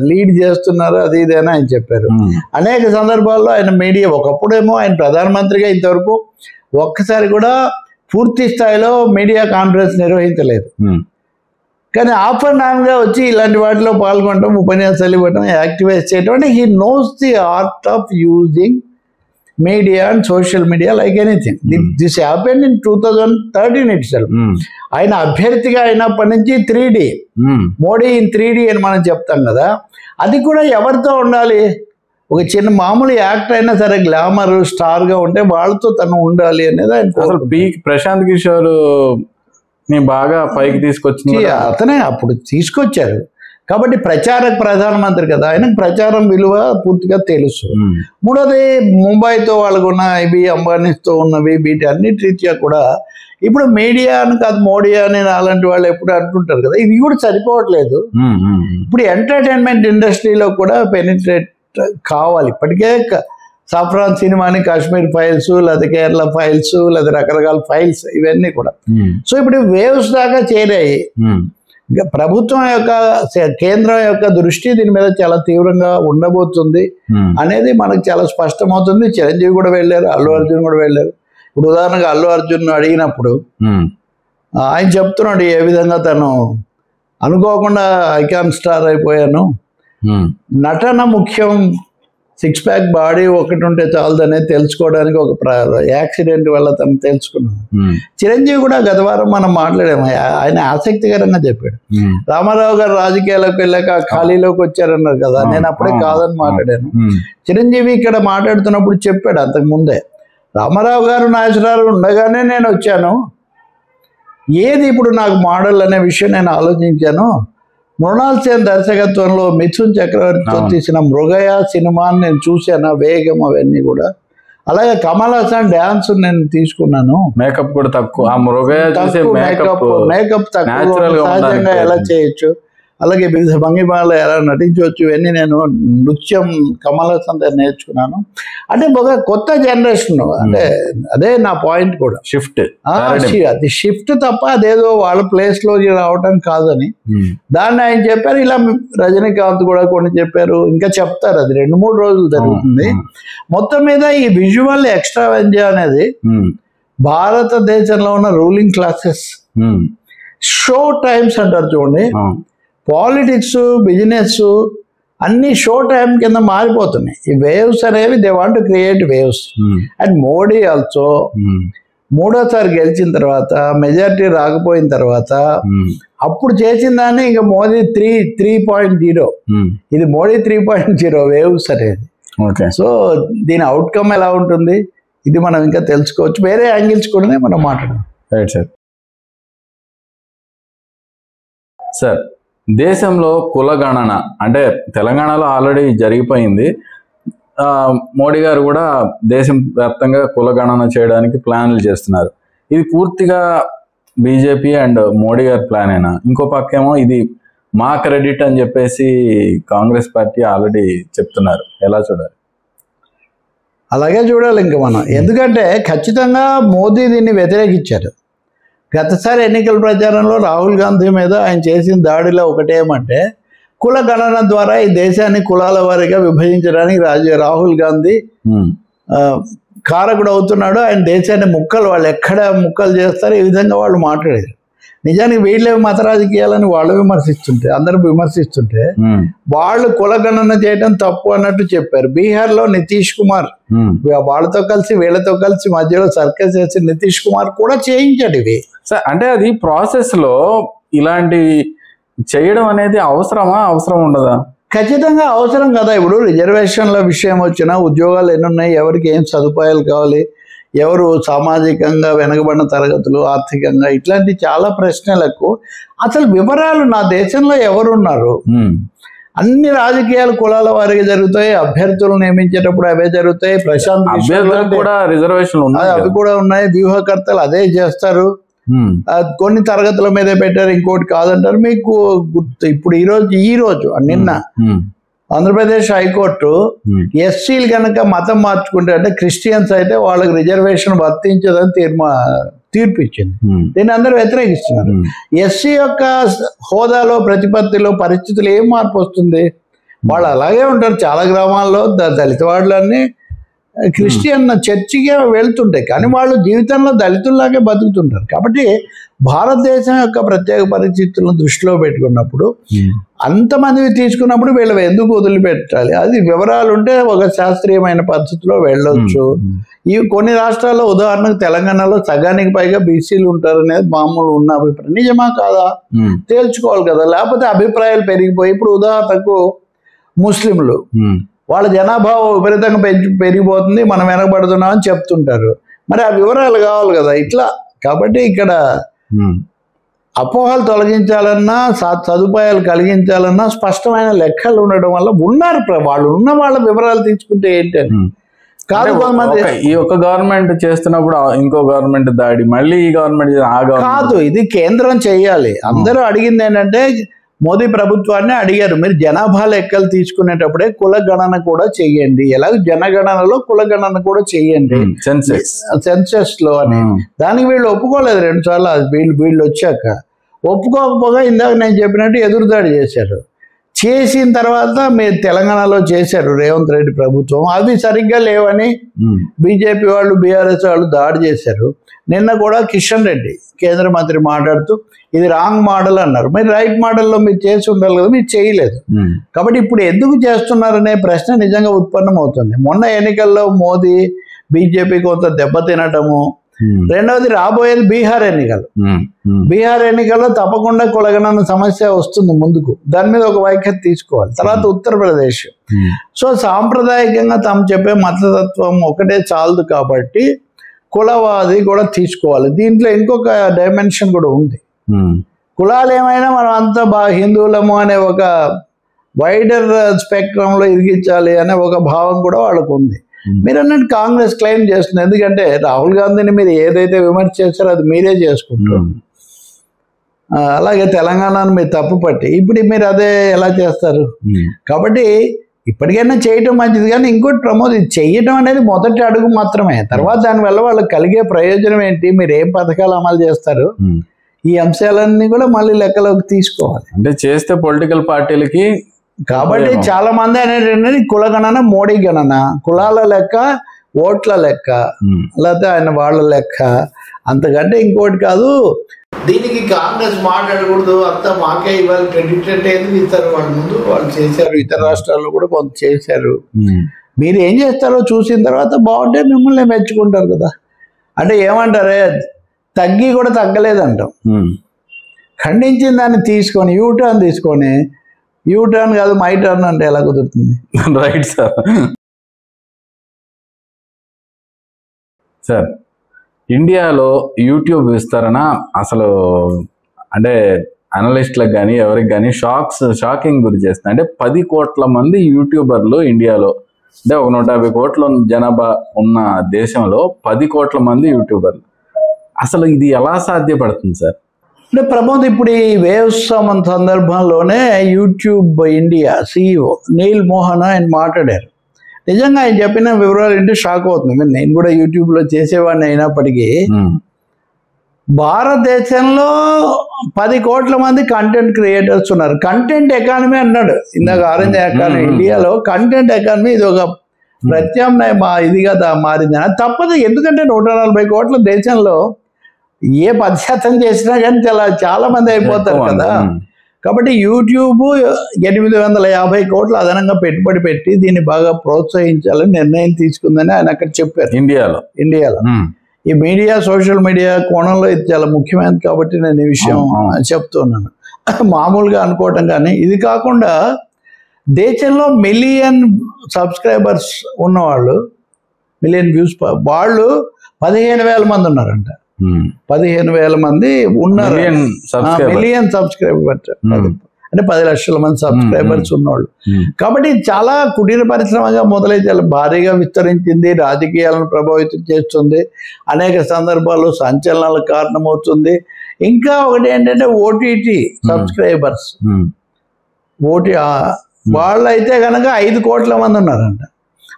లీడ్ చేస్తున్నారు అది ఇది అని ఆయన చెప్పారు. అనేక సందర్భాల్లో ఆయన మీడియా, ఒకప్పుడేమో ఆయన ప్రధానమంత్రిగా ఇంతవరకు ఒక్కసారి కూడా పూర్తి స్థాయిలో మీడియా కాన్ఫరెన్స్ నిర్వహించలేదు. కానీ ఆఫ్ అండ్ ఆన్గా వచ్చి ఇలాంటి వాటిలో పాల్గొనడం, ఉపన్యాసాలు ఇవ్వడం, యాక్టివైజ్ చేయడం. అంటే he knows the art of using media and social media like anything. This happened in 2013 itself. ఆయన అభ్యర్థిగా అయినప్పటి నుంచి 3D, మోడీ ఇన్ 3D అని మనం చెప్తాం కదా, అది కూడా ఎవరితో ఉండాలి? ఒక చిన్న మామూలు యాక్టర్ అయినా సరే గ్లామర్ స్టార్గా ఉంటే వాళ్ళతో తను ఉండాలి అనేది ఆయన. అసలు ప్రశాంత్ కిషోర్ బాగా పైకి తీసుకొచ్చింది అతనే, అప్పుడు తీసుకొచ్చారు. కాబట్టి ప్రధానమంత్రి కదా, ఆయనకు ప్రచారం విలువ పూర్తిగా తెలుసు. మూడోది, ముంబైతో వాళ్ళకున్న ఇవి, అంబానీస్తో ఉన్నవి, వీటి అన్నిటి రీత్యా కూడా ఇప్పుడు మీడియా అని కాదు మోడీ అని అలాంటి వాళ్ళు ఎప్పుడు అంటుంటారు కదా, ఇది కూడా సరిపోవట్లేదు. ఇప్పుడు ఎంటర్టైన్మెంట్ ఇండస్ట్రీలో కూడా పెనిట్రేట్ కావాలి. ఇప్పటికే సాఫ్రాన్ సినిమాని కాశ్మీర్ ఫైల్స్, లేదా కేరళ ఫైల్స్, లేదా రకరకాల ఫైల్స్, ఇవన్నీ కూడా. సో ఇప్పుడు వేవ్స్ దాకా చేరాయి. ప్రభుత్వం యొక్క, కేంద్రం యొక్క దృష్టి దీని మీద చాలా తీవ్రంగా ఉండబోతుంది అనేది మనకు చాలా స్పష్టమవుతుంది. చిరంజీవి కూడా వెళ్ళారు, అల్లు అర్జున్ కూడా వెళ్ళారు. ఇప్పుడు ఉదాహరణగా అల్లు అర్జున్ అడిగినప్పుడు ఆయన చెప్తున్నాడు ఏ విధంగా తను అనుకోకుండా ఐకాన్ స్టార్ అయిపోయాను, నటన ముఖ్యం, 6 ప్యాక్ బాడీ ఒకటి ఉంటే చాలదనేది తెలుసుకోవడానికి ఒక యాక్సిడెంట్ వల్ల తను తెలుసుకున్నాను. చిరంజీవి కూడా గత వారం మనం మాట్లాడాము, ఆయన ఆసక్తికరంగా చెప్పాడు. రామారావు గారు రాజకీయాలకు వెళ్ళాక ఖాళీలోకి వచ్చారన్నారు కదా, నేను అప్పుడే కాదని మాట్లాడాను. చిరంజీవి ఇక్కడ మాట్లాడుతున్నప్పుడు చెప్పాడు అంతకుముందే, రామారావు గారు నాగేశ్వరరావు ఉండగానే నేను వచ్చాను, ఏది ఇప్పుడు నాకు మోడల్ అనే విషయం నేను ఆలోచించాను. మృణాల్ సేన్ దర్శకత్వంలో మిథున్ చక్రవర్తితో తీసిన మృగయ సినిమాని నేను చూశాను, వేగం అవన్నీ కూడా. అలాగే కమల్ హాసన్ డ్యాన్స్ నేను తీసుకున్నాను. మేకప్ కూడా తక్కువ, మేకప్ తక్కువ, సహజంగా ఎలా చేయొచ్చు, అలాగే వివిధ భంగిమాలు ఎలా నటించవచ్చు, ఇవన్నీ నేను నృత్యం కమల్ హాసన్ నేర్చుకున్నాను. అంటే ఒక కొత్త జనరేషన్, అంటే అదే నా పాయింట్ కూడా, షిఫ్ట్. అది షిఫ్ట్ తప్ప అదేదో వాళ్ళ ప్లేస్లోకి రావటం కాదని దాన్ని ఆయన చెప్పారు. ఇలా రజనీకాంత్ కూడా కొన్ని చెప్పారు, ఇంకా చెప్తారు. అది 2-3 రోజులు జరుగుతుంది. మొత్తం మీద ఈ విజువల్ ఎక్స్ట్రావెంజా అనేది భారతదేశంలో ఉన్న రూలింగ్ క్లాసెస్ షో టైమ్స్ అంటారు చూడండి, పాలిటిక్స్, బిజినెస్ అన్ని షో టైం కింద మారిపోతున్నాయి. ఈ వేవ్స్ అనేవి they want to create waves. And Modi also మూడోసారి గెలిచిన తర్వాత, మెజారిటీ రాకపోయిన తర్వాత, అప్పుడు చేసిన దాన్ని ఇంకా మోదీ 3.0, ఇది మోడీ 3.0 వేవ్స్ అనేది. సో దీని అవుట్కమ్ ఎలా ఉంటుంది ఇది మనం ఇంకా తెలుసుకోవచ్చు. వేరే యాంగిల్స్ కూడా మనం మాట్లాడదాం. Right sir. సార్, దేశంలో కులగణన అంటే తెలంగాణలో ఆల్రెడీ జరిగిపోయింది. మోడీ గారు కూడా దేశం వ్యాప్తంగా కులగణన చేయడానికి ప్లాన్లు చేస్తున్నారు. ఇది పూర్తిగా బీజేపీ అండ్ మోడీ గారి ప్లానేనా? ఇంకో పక్కేమో ఇది మా క్రెడిట్ అని చెప్పేసి కాంగ్రెస్ పార్టీ ఆల్రెడీ చెప్తున్నారు. ఎలా చూడాలి? అలాగే చూడాలి ఇంకా మనం. ఎందుకంటే ఖచ్చితంగా మోదీ దీన్ని వ్యతిరేకించారు. గతసారి ఎన్నికల ప్రచారంలో రాహుల్ గాంధీ మీద ఆయన చేసిన దాడిలో ఒకటేమంటే కుల గణన ద్వారా ఈ దేశాన్ని కులాల వారీగా విభజించడానికి రాహుల్ గాంధీ కారకుడు అవుతున్నాడు. ఆయన దేశాన్ని ముక్కలు, వాళ్ళు ఎక్కడ ముక్కలు చేస్తారో ఈ విధంగా వాళ్ళు మాట్లాడారు. నిజానికి వీళ్ళే మత రాజకీయాలని వాళ్ళు విమర్శిస్తుంటే, అందరూ విమర్శిస్తుంటే వాళ్ళు కులగణన చేయడం తప్పు అన్నట్టు చెప్పారు. బీహార్లో నితీష్ కుమార్ వాళ్ళతో కలిసి వీళ్ళతో కలిసి మధ్యలో సర్కస్ చేసి నితీష్ కుమార్ కూడా చేయించాడు ఇవి. అంటే అది ప్రాసెస్ లో ఇలాంటి చేయడం అనేది అవసరం ఉండదా? ఖచ్చితంగా అవసరం కదా. ఇప్పుడు రిజర్వేషన్ల విషయం వచ్చినా ఉద్యోగాలు ఎన్ని ఉన్నాయి, ఎవరికి ఏం సదుపాయాలు కావాలి, ఎవరు సామాజికంగా వెనకబడిన తరగతులు, ఆర్థికంగా, ఇట్లాంటి చాలా ప్రశ్నలకు అసలు వివరాలు నా దేశంలో ఎవరున్నారు. అన్ని రాజకీయాలు కులాల వారికి జరుగుతాయి. అభ్యర్థులు నియమించేటప్పుడు అవే జరుగుతాయి. ప్రశాంత్ కూడా రిజర్వేషన్లు ఉన్నాయి, అవి కూడా ఉన్నాయి. వ్యూహకర్తలు అదే చేస్తారు. కొన్ని తరగతుల మీదే పెట్టారు, ఇంకోటి కాదంటారు. మీకు గుర్తు ఇప్పుడు ఈ రోజు నిన్న ఆంధ్రప్రదేశ్ హైకోర్టు ఎస్సీలు కనుక మతం మార్చుకుంటే, అంటే క్రిస్టియన్స్ అయితే వాళ్ళకి రిజర్వేషన్ వర్తించదని తీర్పు ఇచ్చింది. దీన్ని అందరూ వ్యతిరేకిస్తున్నారు. ఎస్సీ యొక్క హోదాలో, ప్రతిపత్తిలో, పరిస్థితులు ఏం మార్పు వస్తుంది? వాళ్ళు అలాగే ఉంటారు. చాలా గ్రామాల్లో దళిత వాళ్ళన్నీ క్రిస్టియన్ చర్చికే వెళ్తుంటాయి, కానీ వాళ్ళు జీవితంలో దళితుల్లాగే బతుకుతుంటారు. కాబట్టి భారతదేశం యొక్క ప్రత్యేక పరిస్థితులను దృష్టిలో పెట్టుకున్నప్పుడు అంతమందివి తీసుకున్నప్పుడు వీళ్ళు ఎందుకు వదిలిపెట్టాలి? అది వివరాలు ఉంటే ఒక శాస్త్రీయమైన పద్ధతిలో వెళ్ళొచ్చు. ఈ కొన్ని రాష్ట్రాల్లో, ఉదాహరణకు తెలంగాణలో సగానికి పైగా బీసీలు ఉంటారనేది మామూలు ఉన్న అభిప్రాయం. నిజమా కాదా తేల్చుకోవాలి కదా, లేకపోతే అభిప్రాయాలు పెరిగిపోయి. ఇప్పుడు ఉదాహరణకు ముస్లింలు, వాళ్ళ జనాభా విపరీతంగా పెరిగిపోతుంది, మనం వెనకబడుతున్నాం అని చెప్తుంటారు. మరి ఆ వివరాలు కావాలి కదా ఇట్లా. కాబట్టి ఇక్కడ అపోహలు తొలగించాలన్నా, సదుపాయాలు కలిగించాలన్నా స్పష్టమైన లెక్కలు ఉండడం వల్ల వాళ్ళు ఉన్న వాళ్ళ వివరాలు తీసుకుంటే ఏంటని కాదు. ఈ ఒక గవర్నమెంట్ చేస్తున్నప్పుడు ఇంకో గవర్నమెంట్ దాడి, మళ్ళీ ఈ గవర్నమెంట్ కాదు, ఇది కేంద్రం చేయాలి. అందరూ అడిగింది ఏంటంటే, మోదీ ప్రభుత్వాన్ని అడిగారు, మీరు జనాభా లెక్కలు తీసుకునేటప్పుడే కుల గణన కూడా చెయ్యండి, ఎలాగ జనగణనలో కుల గణన కూడా చెయ్యండి సెన్సెస్ లో అని. దానికి వీళ్ళు ఒప్పుకోలేదు 2 సార్లు. వీళ్ళు వచ్చాక ఒప్పుకోకపోగా ఇందాక నేను చెప్పినట్టు ఎదురుదాడి చేశారు. చేసిన తర్వాత మీరు తెలంగాణలో చేశారు రేవంత్ రెడ్డి ప్రభుత్వం, అవి సరిగ్గా లేవని బీజేపీ వాళ్ళు, బీఆర్ఎస్ వాళ్ళు దాడి చేశారు. నిన్న కూడా కిషన్ రెడ్డి కేంద్ర మంత్రి మాట్లాడుతూ ఇది రాంగ్ మోడల్ అన్నారు. మరి రైట్ మోడల్లో మీరు చేసి ఉండాలి కదా, మీరు చేయలేదు. కాబట్టి ఇప్పుడు ఎందుకు చేస్తున్నారనే ప్రశ్న నిజంగా ఉత్పన్నం అవుతుంది. మొన్న ఎన్నికల్లో మోదీ బీజేపీ కొంత దెబ్బతినటము, రెండవది రాబోయేది బీహార్ ఎన్నికలు. బీహార్ ఎన్నికల్లో తప్పకుండా కులగణన సమస్య వస్తుంది ముందుకు, దాని మీద ఒక వైఖరి తీసుకోవాలి. తర్వాత ఉత్తరప్రదేశ్. సో సాంప్రదాయకంగా తాము చెప్పే మతతత్వం ఒకటే చాలదు కాబట్టి కులవాది కూడా తీసుకోవాలి. దీంట్లో ఇంకొక డైమెన్షన్ కూడా ఉంది. కులాలు ఏమైనా మనం అంతా బాగా హిందువులము అనే ఒక వైడర్ స్పెక్ట్రంలో ఇరిగించాలి అనే ఒక భావం కూడా వాళ్ళకు ఉంది. మీరు అన్నట్టు కాంగ్రెస్ క్లెయిమ్ చేస్తుంది. ఎందుకంటే రాహుల్ గాంధీని మీరు ఏదైతే విమర్శ చేస్తారో అది మీరే చేసుకుంటారు. అలాగే తెలంగాణను మీరు తప్పు పట్టి ఇప్పుడు మీరు అదే ఎలా చేస్తారు? కాబట్టి ఇప్పటికైనా చేయటం మంచిది, కానీ ఇంకోటి ప్రమోద్, ఇది చేయటం అనేది మొదటి అడుగు మాత్రమే. తర్వాత దానివల్ల వాళ్ళకి కలిగే ప్రయోజనం ఏంటి, మీరు ఏం పథకాలు అమలు చేస్తారు, ఈ అంశాలన్నీ కూడా మళ్ళీ లెక్కలోకి తీసుకోవాలి. అంటే చేస్తే పొలిటికల్ పార్టీలకి. కాబట్టి చాలా మంది అనేది కుల గణన, మోడీ గణన, కులాల లెక్క, ఓట్ల లెక్క, లేకపోతే ఆయన వాళ్ళ లెక్క, అంతకంటే ఇంకోటి కాదు. దీనికి కాంగ్రెస్ మాట్లాడకూడదు, అంతా మాకే ఇవ్వాలి క్రెడిట్ అంటే ఎందుకు ఇస్తారు? వాళ్ళు ముందు వాళ్ళు చేశారు, ఇతర రాష్ట్రాల్లో కూడా కొంత చేశారు. మీరు ఏం చేస్తారో చూసిన తర్వాత బాగుంటే మిమ్మల్ని మెచ్చుకుంటారు కదా. అంటే ఏమంటారే, తగ్గి కూడా తగ్గలేదంటాం. ఖండించిన దాన్ని తీసుకొని యూటర్న్ తీసుకొని, యూటర్న్ కాదు మై టర్న్ అంటే ఎలా కుదురుతుంది? Right sir. ఇండియాలో యూట్యూబ్ విస్తరణ అసలు అంటే అనలిస్టులకు కానీ ఎవరికి కానీ షాకింగ్ గురి చేస్తుంది. అంటే 10 కోట్ల మంది యూట్యూబర్లు ఇండియాలో, అంటే ఒక 150 కోట్ల జనాభా ఉన్న దేశంలో 10 కోట్ల మంది యూట్యూబర్లు. అసలు ఇది ఎలా సాధ్యపడుతుంది సార్? అంటే ప్రమోద్, ఇప్పుడు ఈ వేవ్స్ సందర్భంలోనే YouTube India CEO Neal Mohan ఆయన మాట్లాడారు. నిజంగా ఆయన చెప్పిన వివరాలు ఏంటి షాక్ అవుతుంది. నేను కూడా యూట్యూబ్లో చేసేవాడిని అయినప్పటికీ భారతదేశంలో 10 కోట్ల మంది కంటెంట్ క్రియేటర్స్ ఉన్నారు. కంటెంట్ ఎకానమీ అన్నాడు ఇందాక ఆరెంజ్ ఎకానమీ. ఇండియాలో కంటెంట్ ఎకానమీ ఇది ఒక ప్రత్యామ్నాయ ఇదిగా మారింది. తప్పదు, ఎందుకంటే 140 కోట్ల దేశంలో ఏ 10% చేసినా కానీ చాలా మంది అయిపోతారు కదా. కాబట్టి యూట్యూబ్ 850 కోట్లు అదనంగా పెట్టుబడి పెట్టి దీన్ని బాగా ప్రోత్సహించాలని నిర్ణయం తీసుకుందని ఆయన అక్కడ చెప్పారు. ఇండియాలో ఈ మీడియా, సోషల్ మీడియా కోణంలో ఇది చాలా ముఖ్యమైనది కాబట్టి నేను ఈ విషయం చెప్తున్నాను. మామూలుగా అనుకోవటం కానీ, ఇది కాకుండా దేశంలో మిలియన్ సబ్స్క్రైబర్స్ ఉన్నవాళ్ళు, మిలియన్ వ్యూస్ వాళ్ళు 15,000 మంది ఉన్నారంట. 15,000 మంది ఉన్నారు మిలియన్ సబ్స్క్రైబర్స్, అంటే 10 లక్షల మంది సబ్స్క్రైబర్స్ ఉన్నవాళ్ళు. కాబట్టి చాలా కుటీర పరిశ్రమగా మొదలై చాలా భారీగా విస్తరించింది, రాజకీయాలను ప్రభావితం చేస్తుంది, అనేక సందర్భాల్లో సంచలనాలకు కారణమవుతుంది. ఇంకా ఒకటి ఏంటంటే OTT సబ్స్క్రైబర్స్, వాళ్ళైతే కనుక 5 కోట్ల మంది ఉన్నారంట.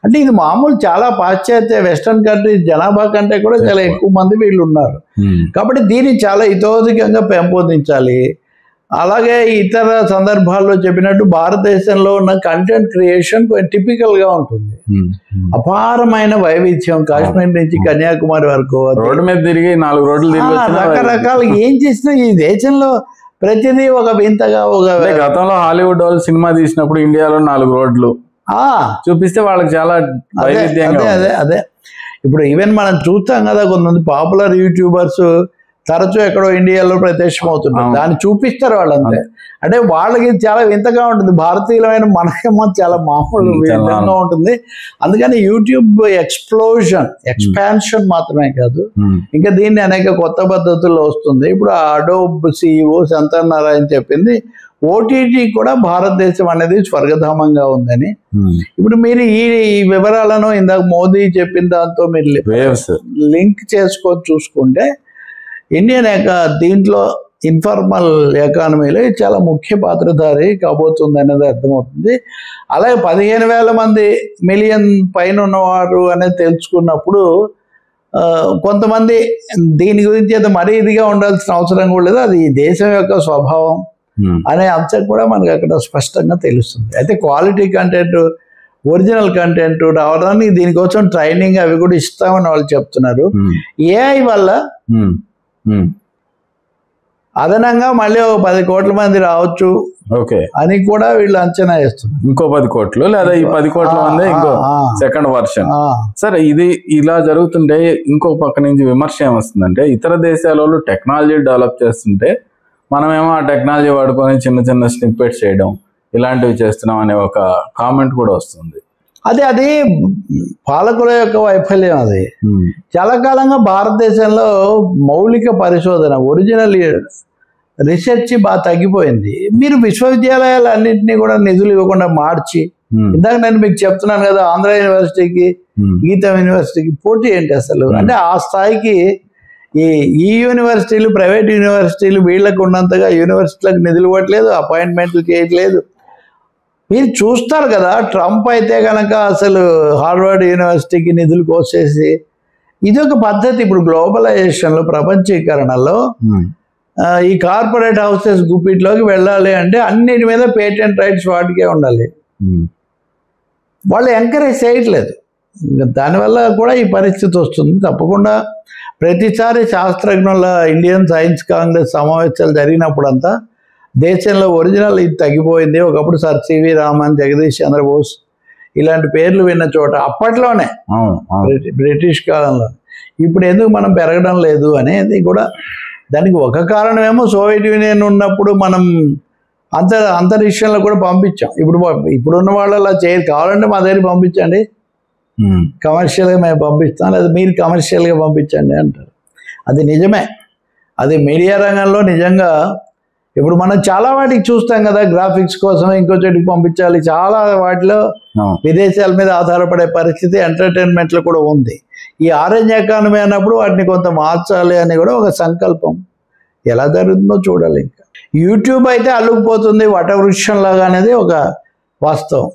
అంటే ఇది మామూలు చాలా పాశ్చాత్య వెస్టర్న్ కంట్రీస్ జనాభా కంటే కూడా చాలా ఎక్కువ మంది వీళ్ళు ఉన్నారు. కాబట్టి దీన్ని చాలా ఇతోధికంగా పెంపొందించాలి. అలాగే ఇతర సందర్భాల్లో చెప్పినట్టు భారతదేశంలో ఉన్న కంటెంట్ క్రియేషన్ కొంచెం టిపికల్గా ఉంటుంది. అపారమైన వైవిధ్యం, కాశ్మీర్ నుంచి కన్యాకుమారి వరకు రోడ్డు మీద తిరిగి 4 రోడ్లు రకరకాలు ఏం చేసినా ఈ దేశంలో ప్రతిదీ ఒక వింతగా. గతంలో హాలీవుడ్ వాళ్ళు సినిమా తీసినప్పుడు ఇండియాలో 4 రోడ్లు చూపిస్తే వాళ్ళకి చాలా వైవిధ్యంగా. అదే ఇప్పుడు ఈవెన్ మనం చూస్తాం కదా, కొంతమంది పాపులర్ యూట్యూబర్స్ తరచూ ఎక్కడో ఇండియాలో ప్రత్యక్షమవుతున్నారు, దాన్ని చూపిస్తారు వాళ్ళంతే. అంటే వాళ్ళకి చాలా వింతగా ఉంటుంది. భారతీయులమైన మనకేమో చాలా మామూలు విధంగా ఉంటుంది. అందుకని యూట్యూబ్ ఎక్స్పాన్షన్ మాత్రమే కాదు, ఇంకా దీన్ని అనేక కొత్త పద్ధతుల్లో వస్తుంది. ఇప్పుడు అడోబ్ CEO శంకర్ నారాయణ చెప్పింది OTT కూడా భారతదేశం అనేది స్వర్గధామంగా ఉందని. ఇప్పుడు మీరు ఈ వివరాలను ఇందాక మోదీ చెప్పిన దాంతో మీరు లింక్ చేసుకొని చూసుకుంటే ఇండియన్ దీంట్లో ఇన్ఫార్మల్ ఎకానమీలో చాలా ముఖ్య పాత్రధారి కాబోతుంది అనేది అర్థమవుతుంది. అలాగే 15,000 మంది మిలియన్ పైన ఉన్నవారు అనేది తెలుసుకున్నప్పుడు కొంతమంది దీని గురించి అయితే మరీ ఇదిగా ఉండాల్సిన అవసరం కూడా లేదు. అది ఈ దేశం యొక్క స్వభావం అనే అంశం కూడా మనకు అక్కడ స్పష్టంగా తెలుస్తుంది. అయితే క్వాలిటీ కంటెంట్, ఒరిజినల్ కంటెంట్ రావడానికి దీనికోసం ట్రైనింగ్ అవి కూడా ఇస్తామని వాళ్ళు చెప్తున్నారు. AI వల్ల అదనంగా మళ్ళీ 10 కోట్ల మంది రావచ్చు అని కూడా వీళ్ళు అంచనా వేస్తున్నారు. ఇంకో 10 కోట్లు లేదా ఈ 10 కోట్ల మంది ఇంకో సెకండ్ వర్షన్. సరే, ఇది ఇలా జరుగుతుంటే ఇంకో పక్క నుంచి విమర్శ ఏమొస్తుందంటే, ఇతర దేశాలలో టెక్నాలజీ డెవలప్ చేస్తుంటే మనమేమో ఆ టెక్నాలజీ వాడుకొని చిన్న చిన్న స్నిప్పెట్స్ చేయడం ఇలాంటివి చేస్తున్నాం అనే ఒక కామెంట్ కూడా వస్తుంది. అది పాలకుల యొక్క వైఫల్యం. అది చాలా కాలంగా భారతదేశంలో మౌలిక పరిశోధన, ఒరిజినల్ రీసెర్చ్ బాగా తగ్గిపోయింది. మీరు విశ్వవిద్యాలయాలు అన్నింటినీ కూడా నిధులు ఇవ్వకుండా మార్చి, ఇందాక నేను మీకు చెప్తున్నాను కదా, ఆంధ్ర యూనివర్సిటీకి గీతం యూనివర్సిటీకి పోటీ ఏంటి అసలు? అంటే ఆ స్థాయికి ఈ యూనివర్సిటీలు, ప్రైవేట్ యూనివర్సిటీలు వీళ్ళకు ఉన్నంతగా యూనివర్సిటీలకు నిధులు ఇవ్వట్లేదు, అపాయింట్మెంట్లు చేయట్లేదు. మీరు చూస్తారు కదా, ట్రంప్ అయితే కనుక అసలు హార్వర్డ్ యూనివర్సిటీకి నిధులు కోసేసి, ఇది ఒక పద్ధతి. ఇప్పుడు గ్లోబలైజేషన్లో, ప్రపంచీకరణలో ఈ కార్పొరేట్ హౌసెస్ గుప్పిట్లోకి వెళ్ళాలి అంటే అన్నిటి మీద పేటెంట్ రైట్స్ వాటికే ఉండాలి. వాళ్ళు ఎంకరేజ్ చేయట్లేదు. దానివల్ల కూడా ఈ పరిస్థితి వస్తుంది. తప్పకుండా ప్రతిసారి శాస్త్రజ్ఞుల ఇండియన్ సైన్స్ కాంగ్రెస్ సమావేశాలు జరిగినప్పుడంతా దేశంలో ఒరిజినల్ ఇది తగ్గిపోయింది. ఒకప్పుడు సర్ సివి రామన్, జగదీష్ చంద్రబోస్ ఇలాంటి పేర్లు విన్న చోట అప్పట్లోనే బ్రిటిష్ కాలంలో, ఇప్పుడు ఎందుకు మనం పెరగడం లేదు అనేది కూడా దానికి ఒక కారణమేమో సోవియట్ యూనియన్ ఉన్నప్పుడు మనం అంతరిక్షంలో కూడా పంపించాం. ఇప్పుడున్న వాళ్ళు అలా చేయరు. కావాలంటే మా దగ్గర పంపించండి, కమర్షియల్గా మేము పంపిస్తాం, లేదా మీరు కమర్షియల్గా పంపించండి అంటారు. అది నిజమే. అది మీడియా రంగంలో నిజంగా ఇప్పుడు మనం చాలా వాటికి చూస్తాం కదా, గ్రాఫిక్స్ కోసం ఇంకో చోటికి పంపించాలి, చాలా వాటిలో విదేశాల మీద ఆధారపడే పరిస్థితి ఎంటర్టైన్మెంట్లో కూడా ఉంది. ఈ ఆరెంజ్ ఎకానమీ అన్నప్పుడు వాటిని కొంత మార్చాలి అని కూడా ఒక సంకల్పం. ఎలా జరుగుతుందో చూడాలి. ఇంకా యూట్యూబ్ అయితే అల్లుకుపోతుంది వటవృక్షంలాగా అనేది ఒక వాస్తవం.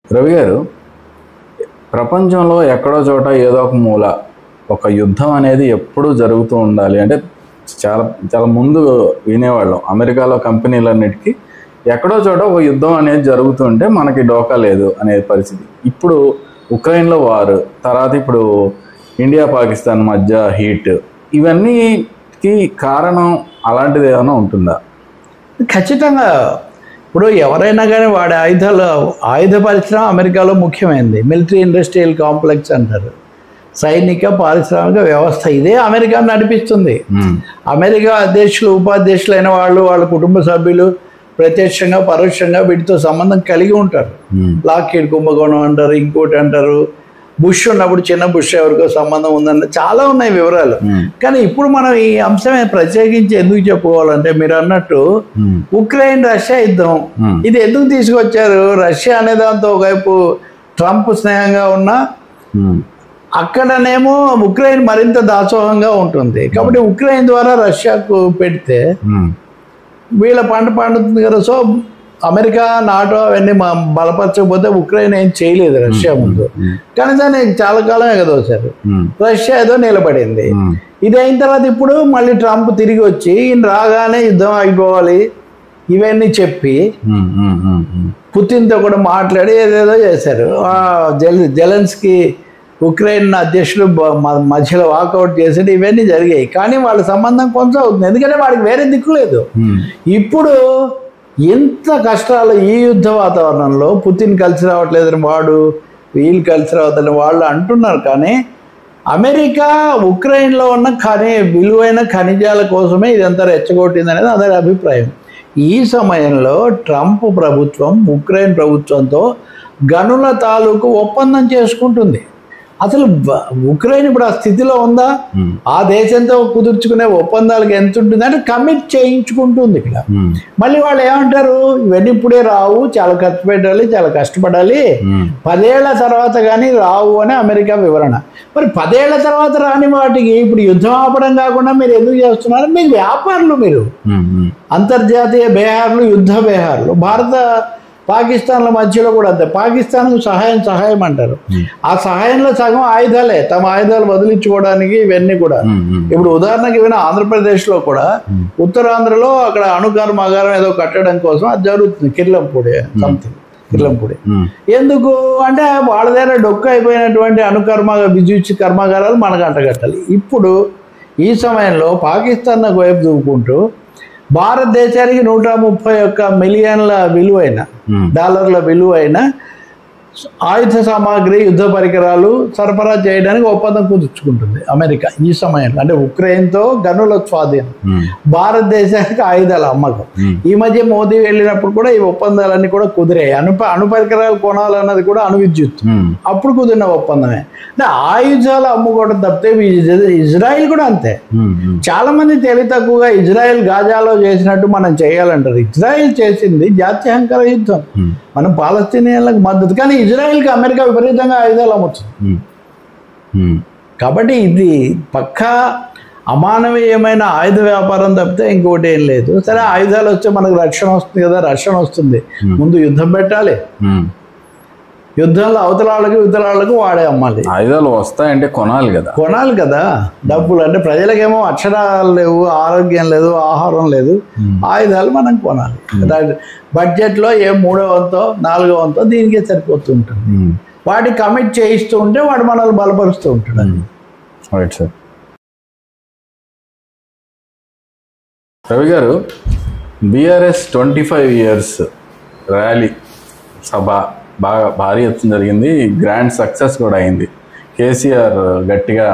రవి గారు, ప్రపంచంలో ఎక్కడో చోట ఏదో ఒక మూల ఒక యుద్ధం అనేది ఎప్పుడూ జరుగుతూ ఉండాలి అంటే చాలా చాలా ముందు వినేవాళ్ళం. అమెరికాలో కంపెనీలన్నిటికీ ఎక్కడో చోట ఒక యుద్ధం అనేది జరుగుతుంటే మనకి డోకా లేదు అనే పరిస్థితి. ఇప్పుడు ఉక్రెయిన్లో వారు, తర్వాత ఇప్పుడు ఇండియా పాకిస్తాన్ మధ్య హీట్, ఇవన్నీకి కారణం అలాంటిది ఏమైనా ఉంటుందా? ఖచ్చితంగా. ఇప్పుడు ఎవరైనా కానీ వాడి ఆయుధ పరిశ్రమ అమెరికాలో ముఖ్యమైనది. మిలిటరీ ఇండస్ట్రియల్ కాంప్లెక్స్ అంటారు. సైనిక పారిశ్రామిక వ్యవస్థ ఇదే అమెరికా నడిపిస్తుంది. అమెరికా అధ్యక్షులు ఉపాధ్యక్షులైన వాళ్ళు, వాళ్ళ కుటుంబ సభ్యులు ప్రత్యక్షంగా పరోక్షంగా వీటితో సంబంధం కలిగి ఉంటారు. లాక్హీడ్ కుంభకోణం అంటారు, ఇంకోటి అంటారు. బుష్ ఉన్నప్పుడు చిన్న బుష్ ఎవరికో సంబంధం ఉందంటే చాలా ఉన్నాయి వివరాలు. కానీ ఇప్పుడు మనం ఈ అంశమే ప్రత్యేకించి ఎందుకు చెప్పుకోవాలంటే, మీరు అన్నట్టు ఉక్రెయిన్ రష్యా యుద్ధం ఇది ఎందుకు తీసుకొచ్చారు? రష్యా అనే దాంతో ఒకవైపు ట్రంప్ స్నేహంగా ఉన్నా అక్కడనేమో ఉక్రెయిన్ మరింత దాసోహంగా ఉంటుంది. కాబట్టి ఉక్రెయిన్ ద్వారా రష్యాకు పెడితే వీళ్ళ పంట పండుతుంది కదా. సో అమెరికా నాటో అవన్నీ బలపరచకపోతే ఉక్రెయిన్ ఏం చేయలేదు రష్యా ముందు. కానీ దాన్ని చాలా కాలమే కదా వచ్చారు. రష్యా ఏదో నిలబడింది. ఇది అయిన తర్వాత ఇప్పుడు మళ్ళీ ట్రంప్ తిరిగి వచ్చి ఈయన రాగానే యుద్ధం అయిపోవాలి ఇవన్నీ చెప్పి పుతిన్తో కూడా మాట్లాడి ఏదేదో చేశారు. జెలెన్స్కీ ఉక్రెయిన్ అధ్యక్షుడు మధ్యలో వాకౌట్ చేసేది ఇవన్నీ జరిగాయి. కానీ వాళ్ళ సంబంధం కొంచెం అవుతుంది, ఎందుకంటే వాడికి వేరే దిక్కు లేదు. ఇప్పుడు ఎంత కష్టాలు ఈ యుద్ధ వాతావరణంలో పుతిన్ కలిసి రావట్లేదని వాడు, వీళ్ళు కలిసి రావద్దని వాళ్ళు అంటున్నారు. కానీ అమెరికా ఉక్రెయిన్లో ఉన్న విలువైన ఖనిజాల కోసమే ఇదంతా రెచ్చగొట్టింది అనేది అదే అభిప్రాయం. ఈ సమయంలో ట్రంప్ ప్రభుత్వం ఉక్రెయిన్ ప్రభుత్వంతో గనుల తాలూకు ఒప్పందం చేసుకుంటుంది. అసలు ఉక్రెయిన్ ఇప్పుడు ఆ స్థితిలో ఉందా? ఆ దేశంతో కుదుర్చుకునే ఒప్పందాలకు ఎంత ఉంటుంది అంటే కమిట్ చేయించుకుంటుంది. ఇక్కడ మళ్ళీ వాళ్ళు ఏమంటారు, ఇవన్నీ ఇప్పుడే రావు, చాలా ఖర్చు పెట్టాలి, చాలా కష్టపడాలి, 10 ఏళ్ల తర్వాత కానీ రావు అని అమెరికా వివరణ. మరి 10 ఏళ్ల తర్వాత రాని వాటికి ఇప్పుడు యుద్ధం ఆపడం కాకుండా మీరు ఎందుకు చేస్తున్నారు? మీకు వ్యాపారులు, మీరు అంతర్జాతీయ బేహార్లు, యుద్ధ బేహార్లు. పాకిస్తాన్ల మధ్యలో కూడా అంతే. పాకిస్తాన్కు సహాయం అంటారు. ఆ సహాయంలో సగం ఆయుధాలే, తమ ఆయుధాలు వదిలించుకోవడానికి ఇవన్నీ కూడా. ఇప్పుడు ఉదాహరణకి ఏమైనా ఆంధ్రప్రదేశ్లో కూడా ఉత్తరాంధ్రలో అక్కడ అణు కర్మాగారం ఏదో కట్టడం కోసం అది జరుగుతుంది. కిర్లంపూడి ఎందుకు అంటే వాళ్ళ దగ్గర డొక్కు అయిపోయినటువంటి విద్యుత్ కర్మాగారాలు మనకు అంటగట్టాలి. ఇప్పుడు ఈ సమయంలో పాకిస్తాన్ వైపు దూకుంటూ భారతదేశానికి 131 మిలియన్ల విలువైన డాలర్ల విలువైన ఆయుధ సామాగ్రి, యుద్ధ పరికరాలు సరఫరా చేయడానికి ఒప్పందం కుదుర్చుకుంటుంది అమెరికా ఈ సమయంలో. అంటే ఉక్రెయిన్తో గనుల స్వాధీనం, భారతదేశానికి ఆయుధాల అమ్మకం. ఈ మధ్య మోదీ వెళ్ళినప్పుడు కూడా ఈ ఒప్పందాలన్నీ కూడా కుదిరాయి. అణు పరికరాలు కొనాలన్నది కూడా అణు విద్యుత్ అప్పుడు కుదిరిన ఒప్పందమే. అంటే ఆయుధాలు అమ్ముకోవడం తప్పితే ఇజ్రాయిల్ కూడా అంతే. చాలా మంది తెలివి తక్కువగా ఇజ్రాయిల్ గాజాలో చేసినట్టు మనం చేయాలంటారు. ఇజ్రాయిల్ చేసింది జాత్యహంకార యుద్ధం, మనం పాలస్తీనియన్లకు మద్దతు. కానీ ఇజ్రాయిల్కి అమెరికా విపరీతంగా ఆయుధాలు అమ్ముతుంది. కాబట్టి ఇది పక్కా అమానవీయమైన ఆయుధ వ్యాపారం తప్పితే ఇంకోటి ఏం లేదు. సరే ఆయుధాలు వచ్చే మనకు రక్షణ వస్తుంది కదా, రక్షణ వస్తుంది, ముందు యుద్ధం పెట్టాలి. యుద్ధంలో అవతలాళ్ళకు వాడే అమ్మాలి. ఆయుధాలు వస్తాయంటే కొనాలి కదా డబ్బులు. అంటే ప్రజలకేమో అక్షరాలు లేవు, ఆరోగ్యం లేదు, ఆహారం లేదు, ఆయుధాలు మనం కొనాలి. బడ్జెట్లో ఏ 3వ వంతో 4వ వంతో దీనికే సరిపోతుంటుంది. వాటి కమిట్ చేయిస్తూ ఉంటే వాడు మనల్ని బలపరుస్తూ ఉంటాడు. Right sir. రవి గారు, బీఆర్ఎస్ 25 years ర్యాలీ సభ బాగా భారీ ఎత్తున జరిగింది, గ్రాండ్ సక్సెస్ కూడా అయింది. కేసీఆర్ గట్టిగా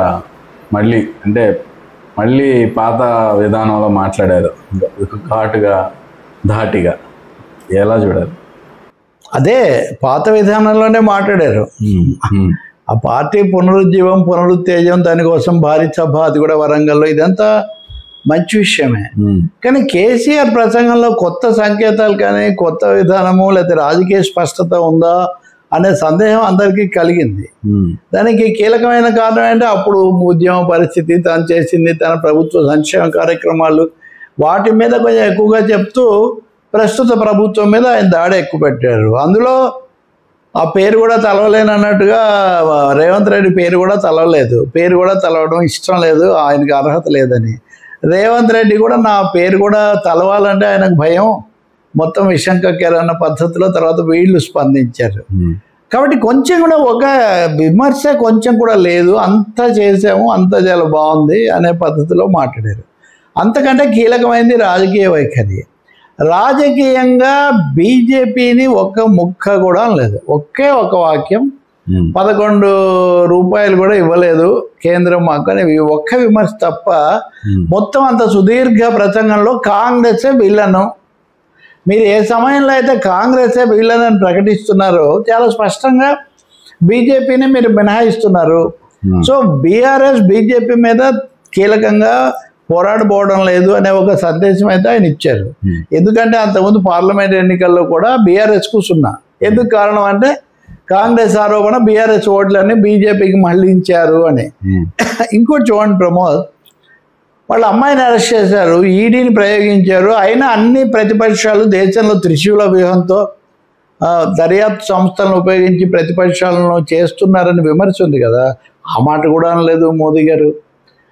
మళ్ళీ పాత విధానంలో మాట్లాడారు, ఘాటుగా ధాటిగా. ఎలా చూడాలి? అదే పాత విధానంలోనే మాట్లాడారు. ఆ పార్టీ పునరుజ్జీవం, పునరుత్తేజం, దానికోసం భారీ సభ, అది కూడా వరంగల్లో. ఇదంతా మంచి విషయమే. కానీ కేసీఆర్ ప్రసంగంలో కొత్త సంకేతాలు కానీ కొత్త విధానము లేకపోతే రాజకీయ స్పష్టత ఉందా అనే సందేహం అందరికీ కలిగింది. దానికి కీలకమైన కారణం ఏంటంటే అప్పుడు ఉద్యమ పరిస్థితి, తను చేసింది, తన ప్రభుత్వ సంక్షేమ కార్యక్రమాలు, వాటి మీద కొంచెం ఎక్కువగా చెప్తూ ప్రస్తుత ప్రభుత్వం మీద ఆయన దాడి ఎక్కువ పెట్టారు. అందులో ఆ పేరు కూడా తలవలేను అన్నట్టుగా రేవంత్ రెడ్డి పేరు కూడా తలవలేదు. పేరు కూడా తలవడం ఇష్టం లేదు, ఆయనకి అర్హత లేదని. రేవంత్ రెడ్డి కూడా నా పేరు కూడా తలవాలంటే ఆయనకు భయం, మొత్తం విషం కక్కారన్న పద్ధతిలో తర్వాత వీళ్ళు స్పందించారు. కాబట్టి కొంచెం కూడా ఒక విమర్శ కొంచెం కూడా లేదు, అంతా చేసాము, అంతా చాలా బాగుంది అనే పద్ధతిలో మాట్లాడారు. అంతకంటే కీలకమైనది రాజకీయ వైఖరి. రాజకీయంగా బీజేపీని ఒక్క ముక్క కూడా లేదు. ఒకే ఒక వాక్యం, 11 రూపాయలు కూడా ఇవ్వలేదు కేంద్రం మాకు అని ఒక్క విమర్శ తప్ప మొత్తం అంత సుదీర్ఘ ప్రసంగంలో కాంగ్రెసే విలను, మీరు ఏ సమయంలో అయితే కాంగ్రెసే విలను అని ప్రకటిస్తున్నారో చాలా స్పష్టంగా బీజేపీని మీరు మినహాయిస్తున్నారు. సో బీఆర్ఎస్ బీజేపీ మీద కీలకంగా పోరాడబోవడం లేదు అనే ఒక సందేశం అయితే ఆయన ఇచ్చారు. ఎందుకంటే అంతకుముందు పార్లమెంట్ ఎన్నికల్లో కూడా బీఆర్ఎస్ కూర్చున్నా. ఎందుకు కారణం అంటే కాంగ్రెస్ ఆరోపణ బీఆర్ఎస్ ఓట్లన్నీ బీజేపీకి మళ్లించారు అని. ఇంకోటి చూడండి ప్రమోద్, వాళ్ళ అమ్మాయిని అరెస్ట్ చేశారు, ఈడీని ప్రయోగించారు, అయినా అన్ని ప్రతిపక్షాలు దేశంలో త్రిశూల వ్యూహంతో దర్యాప్తు సంస్థలను ఉపయోగించి ప్రతిపక్షాలను చేస్తున్నారని విమర్శ ఉంది కదా, ఆ మాట కూడా అనలేదు మోదీ గారు.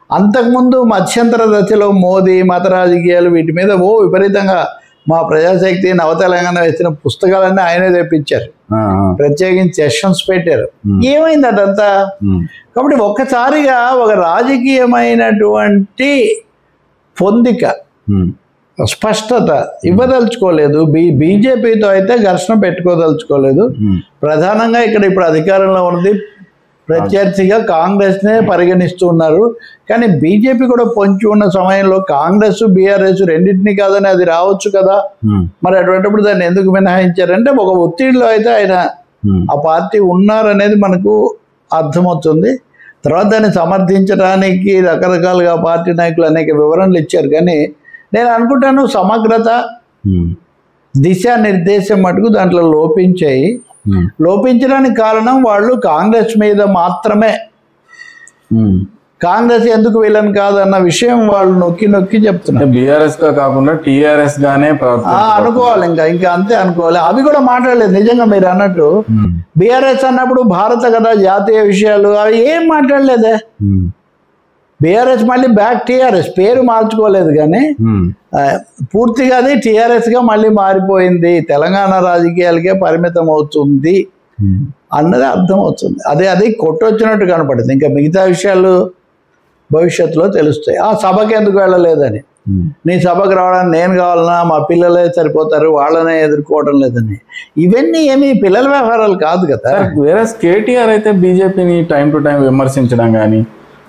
అంతకుముందు మధ్యంతర దశలో మోదీ మత రాజకీయాలు వీటి మీద విపరీతంగా మా ప్రజాశక్తి నవతెలంగాణ వేసిన పుస్తకాలన్నీ ఆయనే తెప్పించారు, ప్రత్యేకించి సెషన్స్ పెట్టారు. ఏమైంది అదంతా? కాబట్టి ఒక్కసారిగా ఒక రాజకీయమైనటువంటి పొందిక, స్పష్టత ఇవ్వదలుచుకోలేదు. బీజేపీతో అయితే ఘర్షణ పెట్టుకోదలుచుకోలేదు. ప్రధానంగా ఇక్కడ ఇప్పుడు అధికారంలో ఉన్నది ప్రత్యర్థిగా కాంగ్రెస్నే పరిగణిస్తున్నారు. కానీ బీజేపీ కూడా పొంచి ఉన్న సమయంలో కాంగ్రెస్ బీఆర్ఎస్ రెండింటినీ కాదని అది రావచ్చు కదా, మరి అటువంటిప్పుడు దాన్ని ఎందుకు మినహాయించారంటే ఒక ఒత్తిడిలో అయితే ఆయన ఆ పార్టీ ఉన్నారనేది మనకు అర్థమవుతుంది. తర్వాత దాన్ని సమర్థించడానికి రకరకాలుగా పార్టీ నాయకులు అనేక వివరణలు ఇచ్చారు. కానీ నేను అనుకుంటాను సమగ్రత, దిశానిర్దేశం మటుకు దాంట్లో లోపించాయి. లోపించడానికి కారణం వాళ్ళు కాంగ్రెస్ మీద మాత్రమే, కాంగ్రెస్ ఎందుకు వీళ్ళని కాదన్న విషయం వాళ్ళు నొక్కి నొక్కి చెప్తున్నారు. బీఆర్ఎస్ గా కాకుండా టీఆర్ఎస్ గానే అనుకోవాలి, ఇంకా అంతే అనుకోవాలి. అవి కూడా మాట్లాడలేదు నిజంగా మీరు అన్నట్టు. బీఆర్ఎస్ అన్నప్పుడు భారత కదా, జాతీయ విషయాలు అవి ఏం మాట్లాడలేదే. బీఆర్ఎస్ మళ్ళీ బ్యాక్ టీఆర్ఎస్, పేరు మార్చుకోలేదు కానీ పూర్తిగా అది టీఆర్ఎస్గా మళ్ళీ మారిపోయింది, తెలంగాణ రాజకీయాలకే పరిమితం అవుతుంది అన్నది అర్థమవుతుంది. అది కొట్టొచ్చినట్టు కనపడింది. ఇంకా మిగతా విషయాలు భవిష్యత్తులో తెలుస్తాయి. ఆ సభకి ఎందుకు వెళ్ళలేదని, నీ సభకు రావడానికి నేను కావాలన్నా, మా పిల్లలే సరిపోతారు, వాళ్ళనే ఎదుర్కోవడం లేదని, ఇవన్నీ ఏమి పిల్లల వ్యవహారాలు కాదు కదా. వేరే కేటీఆర్ అయితే బీజేపీని టైం టు టైం విమర్శించడం కానీ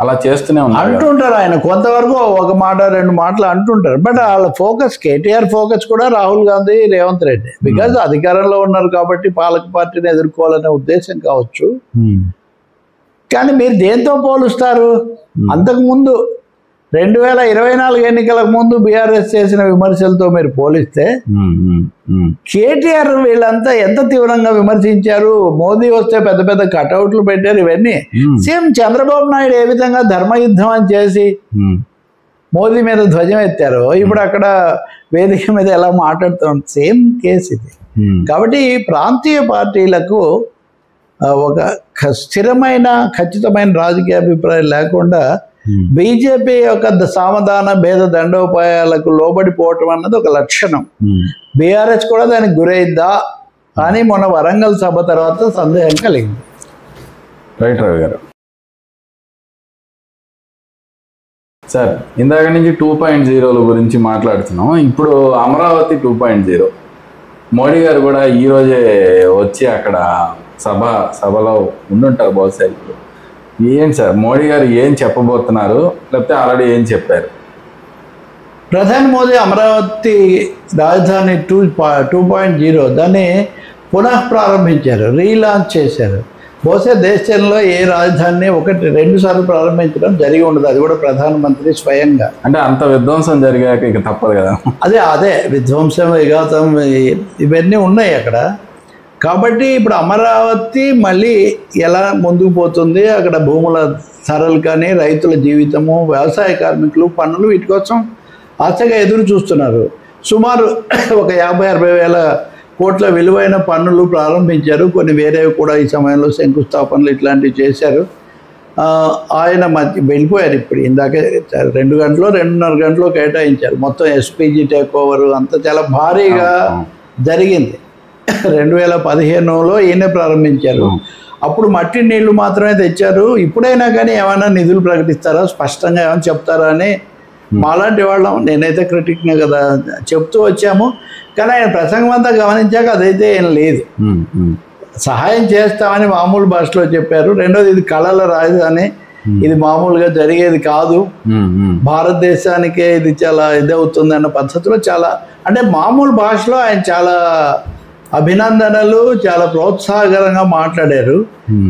అలా చేస్తూనే అంటుంటారు. ఆయన కొంతవరకు ఒక మాట రెండు మాటలు అంటుంటారు. బట్ వాళ్ళ ఫోకస్, కేటీఆర్ ఫోకస్ కూడా రాహుల్ గాంధీ, రేవంత్ రెడ్డి. బికాజ్ అధికారంలో ఉన్నారు కాబట్టి పాలక పార్టీని ఎదుర్కోవాలనే ఉద్దేశం కావచ్చు. కానీ మీరు దేంతో పోలుస్తారు? అంతకుముందు 2024 ఎన్నికలకు ముందు బీఆర్ఎస్ చేసిన విమర్శలతో మీరు పోలిస్తే కేటీఆర్ వీళ్ళంతా ఎంత తీవ్రంగా విమర్శించారు. మోదీ వస్తే పెద్ద పెద్ద కటౌట్లు పెట్టారు. ఇవన్నీ సేమ్ చంద్రబాబు నాయుడు ఏ విధంగా ధర్మయుద్ధం అని చేసి మోదీ మీద ధ్వజం ఎత్తారో ఇప్పుడు అక్కడ వేదిక మీద ఎలా మాట్లాడుతాం, సేమ్ కేసు ఇది. కాబట్టి ప్రాంతీయ పార్టీలకు ఒక స్థిరమైన ఖచ్చితమైన రాజకీయ అభిప్రాయం లేకుండా బీజేపీ యొక్క సామధాన భేద దండోపాయాలకు లోబడిపోవటం అన్నది ఒక లక్షణం. బీఆర్ఎస్ కూడా దానికి గురైద్దా అని మొన్న వరంగల్ సభ తర్వాత సందేహం కలిగింది. రైట్ రవి గారు. సార్, ఇందాక నుంచి 2.0 గురించి మాట్లాడుతున్నాం. ఇప్పుడు అమరావతి 2.0 మోడీ గారు కూడా ఈరోజే వచ్చి అక్కడ సభలో ఉండుంటారు బహుశా. ఏంటి సార్ మోడీ గారు ఏం చెప్పబోతున్నారు, లేకపోతే ఆల్రెడీ ఏం చెప్పారు? ప్రధాని మోదీ అమరావతి రాజధాని 2.0 దాన్ని పునః ప్రారంభించారు, రీలాంచ్ చేశారు. బహుశా దేశంలో ఏ రాజధానిని 1-2 సార్లు ప్రారంభించడం జరిగి ఉండదు, అది కూడా ప్రధానమంత్రి స్వయంగా. అంటే అంత విధ్వంసం జరిగాక ఇక తప్పదు కదా. అదే విధ్వంసం, విఘాతం ఇవన్నీ ఉన్నాయి అక్కడ. కాబట్టి ఇప్పుడు అమరావతి మళ్ళీ ఎలా ముందుకు పోతుంది, అక్కడ భూముల ధరలు కానీ, రైతుల జీవితము, వ్యవసాయ కార్మికులు, పన్నులు, వీటి కోసం ఆశగా ఎదురు చూస్తున్నారు. సుమారు ఒక 50-60 వేల కోట్ల విలువైన పన్నులు ప్రారంభించారు. కొన్ని వేరేవి కూడా ఈ సమయంలో శంకుస్థాపనలు ఇట్లాంటివి చేశారు. ఆయన వెళ్ళిపోయారు. ఇప్పుడు ఇందాకే 2 గంటలు 2.5 గంటలు కేటాయించారు. మొత్తం ఎస్పీజీ టేక్ ఓవర్ అంతా చాలా భారీగా జరిగింది. 2015లో ఈయనే ప్రారంభించారు. అప్పుడు మట్టి నీళ్లు మాత్రమే తెచ్చారు. ఇప్పుడైనా కానీ ఏమైనా నిధులు ప్రకటిస్తారా, స్పష్టంగా ఏమైనా చెప్తారా అని మాలాంటి వాళ్ళం, నేనైతే క్రిటిక్నే కదా, చెప్తూ వచ్చాము. కానీ ఆయన ప్రసంగం అంతా గమనించాక అదైతే ఏం లేదు. సహాయం చేస్తామని మామూలు భాషలో చెప్పారు. రెండోది, ఇది కళల రాజధాని, ఇది మామూలుగా జరిగేది కాదు, భారతదేశానికే ఇది చాలా ఇదవుతుంది అన్న పద్ధతిలో చాలా, అంటే మామూలు భాషలో ఆయన చాలా అభినందనలు, చాలా ప్రోత్సాహకరంగా మాట్లాడారు.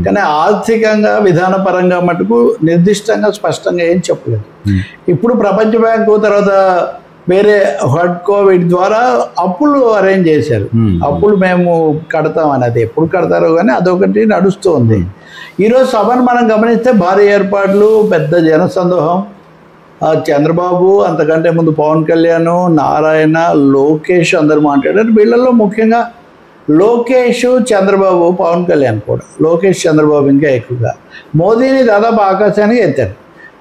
కానీ ఆర్థికంగా, విధానపరంగా మటుకు నిర్దిష్టంగా స్పష్టంగా ఏం చెప్పలేదు. ఇప్పుడు ప్రపంచ బ్యాంకు తర్వాత వేరే హడ్కో వీటి ద్వారా అప్పులు అరేంజ్ చేశారు. అప్పులు మేము కడతామని, అది ఎప్పుడు కడతారో కానీ అదొకటి నడుస్తుంది. ఈరోజు సభను మనం గమనిస్తే భారీ ఏర్పాట్లు, పెద్ద జనసందోహం. చంద్రబాబు, అంతకంటే ముందు పవన్ కళ్యాణ్, నారాయణ, లోకేష్ అందరూ మాట్లాడారు. వీళ్ళల్లో ముఖ్యంగా లోకేష్, చంద్రబాబు, పవన్ కళ్యాణ్ కూడా, లోకేష్ చంద్రబాబు ఇంకా ఎక్కువగా మోదీని దాదాపు ఆకాశానికి ఎత్తారు.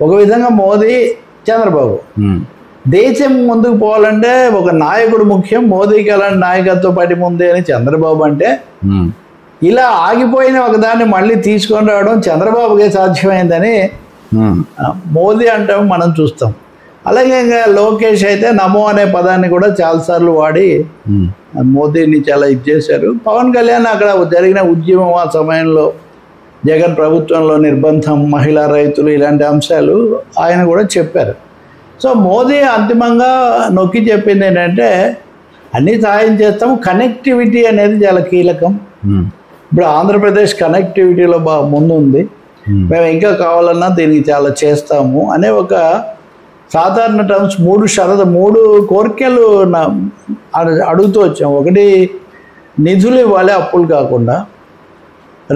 ఒక విధంగా మోదీ, చంద్రబాబు. దేశం ముందుకు పోవాలంటే ఒక నాయకుడు ముఖ్యం, మోదీకి అలాంటి నాయకత్వ పటిమ ఉంది అని చంద్రబాబు అంటే, ఇలా ఆగిపోయిన ఒకదాన్ని మళ్ళీ తీసుకొని రావడం చంద్రబాబుకే సాధ్యమైందని మోదీ అంటాం మనం చూస్తాం. అలాగే ఇంకా లోకేష్ అయితే నమో అనే పదాన్ని కూడా చాలాసార్లు వాడి మోదీని చాలా చేశారు. పవన్ కళ్యాణ్ అక్కడ జరిగిన ఉద్యమం, ఆ సమయంలో జగన్ ప్రభుత్వంలో నిర్బంధం, మహిళా రైతులు, ఇలాంటి అంశాలు ఆయన కూడా చెప్పారు. సో మోదీ అంతిమంగా నొక్కి చెప్పింది ఏంటంటే, అన్నీ సహాయం చేస్తాము, కనెక్టివిటీ అనేది చాలా కీలకం. ఇప్పుడు ఆంధ్రప్రదేశ్ కనెక్టివిటీలో బాగా ముందుంది, మేము ఇంకా కావాలన్నా దీనికి చాలా చేస్తాము అనే ఒక సాధారణ టర్మ్స్ 3 కోరికలు అడుగుతూ వచ్చాము. ఒకటి, నిధులు ఇవ్వాలి అప్పులు కాకుండా.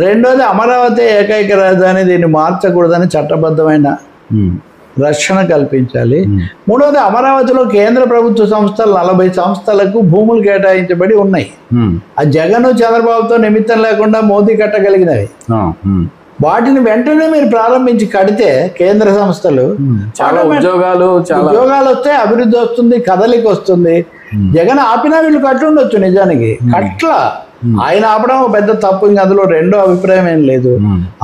రెండోది, అమరావతి ఏకైక రాజధాని, దీన్ని మార్చకూడదని చట్టబద్ధమైన రక్షణ కల్పించాలి. మూడవది, అమరావతిలో కేంద్ర ప్రభుత్వ సంస్థలు 40 సంస్థలకు భూములు కేటాయించబడి ఉన్నాయి. ఆ జగన్, చంద్రబాబుతో నిమిత్తం లేకుండా మోదీ కట్టగలిగినవి. వాటిని వెంటనే మీరు ప్రారంభించి కడితే కేంద్ర సంస్థలు చాలా ఉద్యోగాలు వస్తాయి, అభివృద్ధి వస్తుంది, కదలిక వస్తుంది. జగన్ ఆపినా వీళ్ళు కట్టుండొచ్చు, నిజానికి కట్ల ఆయన ఆపడం పెద్ద తప్పు, ఇంక అందులో రెండో అభిప్రాయం ఏం లేదు.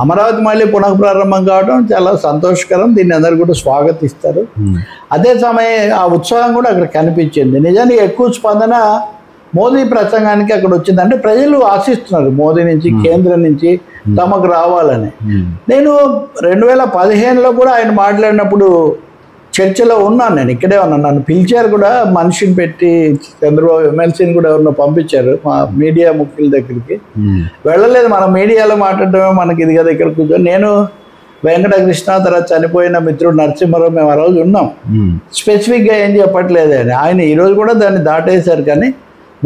అమరావతి మళ్ళీ పునఃప్రారంభం కావడం చాలా సంతోషకరం, దీన్ని అందరు కూడా స్వాగతిస్తారు. అదే సమయం ఆ ఉత్సాహం కూడా అక్కడ కనిపించింది. నిజానికి ఎక్కువ స్పందన మోదీ ప్రసంగానికి అక్కడ వచ్చింది. అంటే ప్రజలు ఆశిస్తున్నారు మోదీ నుంచి, కేంద్రం నుంచి తమకు రావాలని. నేను 2015లో కూడా ఆయన మాట్లాడినప్పుడు చర్చలో ఉన్నాను, నేను ఇక్కడే ఉన్నాను. నన్ను పిలిచారు కూడా, మనిషిని పెట్టి, చంద్రబాబు ఎమ్మెల్సీని కూడా ఎవరినో పంపించారు మా మీడియా ముఖ్యుల దగ్గరికి. వెళ్ళలేదు, మన మీడియాలో మాట్లాడటమే మనకి ఇది కదా. ఇక్కడ కూర్చొని నేను, వెంకటకృష్ణ, తర్వాత చనిపోయిన మిత్రుడు నరసింహారావు, మేము ఆ రోజు ఉన్నాం. స్పెసిఫిక్గా ఏం చెప్పట్లేదు అని. ఆయన ఈరోజు కూడా దాన్ని దాటేశారు. కానీ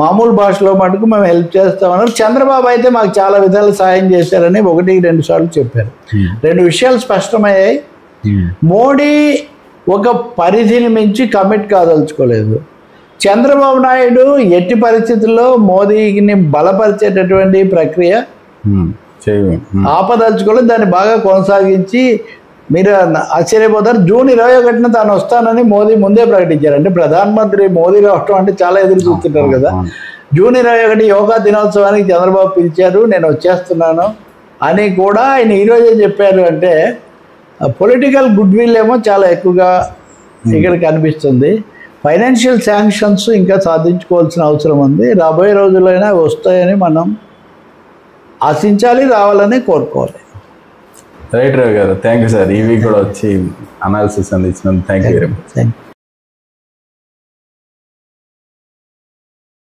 మామూలు భాషలో మటుకు మేము హెల్ప్ చేస్తామన్నారు. చంద్రబాబు అయితే మాకు చాలా విధాలు సాయం చేశారని 1-2 సార్లు చెప్పారు. 2 విషయాలు స్పష్టమయ్యాయి. మోడీ ఒక పరిధిని మించి కమిట్ కాదలుచుకోలేదు. చంద్రబాబు నాయుడు ఎట్టి పరిస్థితుల్లో మోదీని బలపరిచేటటువంటి ప్రక్రియ ఆపదలుచుకోలేదు. దాన్ని బాగా కొనసాగించి, మీరు ఆశ్చర్యపోతారు, జూన్ 21న తాను వస్తానని మోదీ ముందే ప్రకటించారు. అంటే ప్రధానమంత్రి మోదీ రావటం అంటే చాలా ఎదురు చూస్తుంటారు కదా. జూన్ 21 యోగా దినోత్సవానికి చంద్రబాబు పిలిచారు, నేను వచ్చేస్తున్నాను అని కూడా ఆయన ఈరోజే చెప్పారు. అంటే పొలిటికల్ గుడ్ విల్ ఏమో చాలా ఎక్కువగా ఇక్కడ కనిపిస్తుంది. ఫైనాన్షియల్ శాంక్షన్స్ ఇంకా సాధించుకోవాల్సిన అవసరం ఉంది. రాబోయే రోజులైనా వస్తాయని మనం ఆశించాలి, రావాలని కోరుకోవాలి. రైట్ రవి గారు, థ్యాంక్ యూ సార్. ఈ వీక్ కూడా వచ్చి అనాలిసిస్ అందించినందుకు థ్యాంక్ యూ వెరీ మచ్.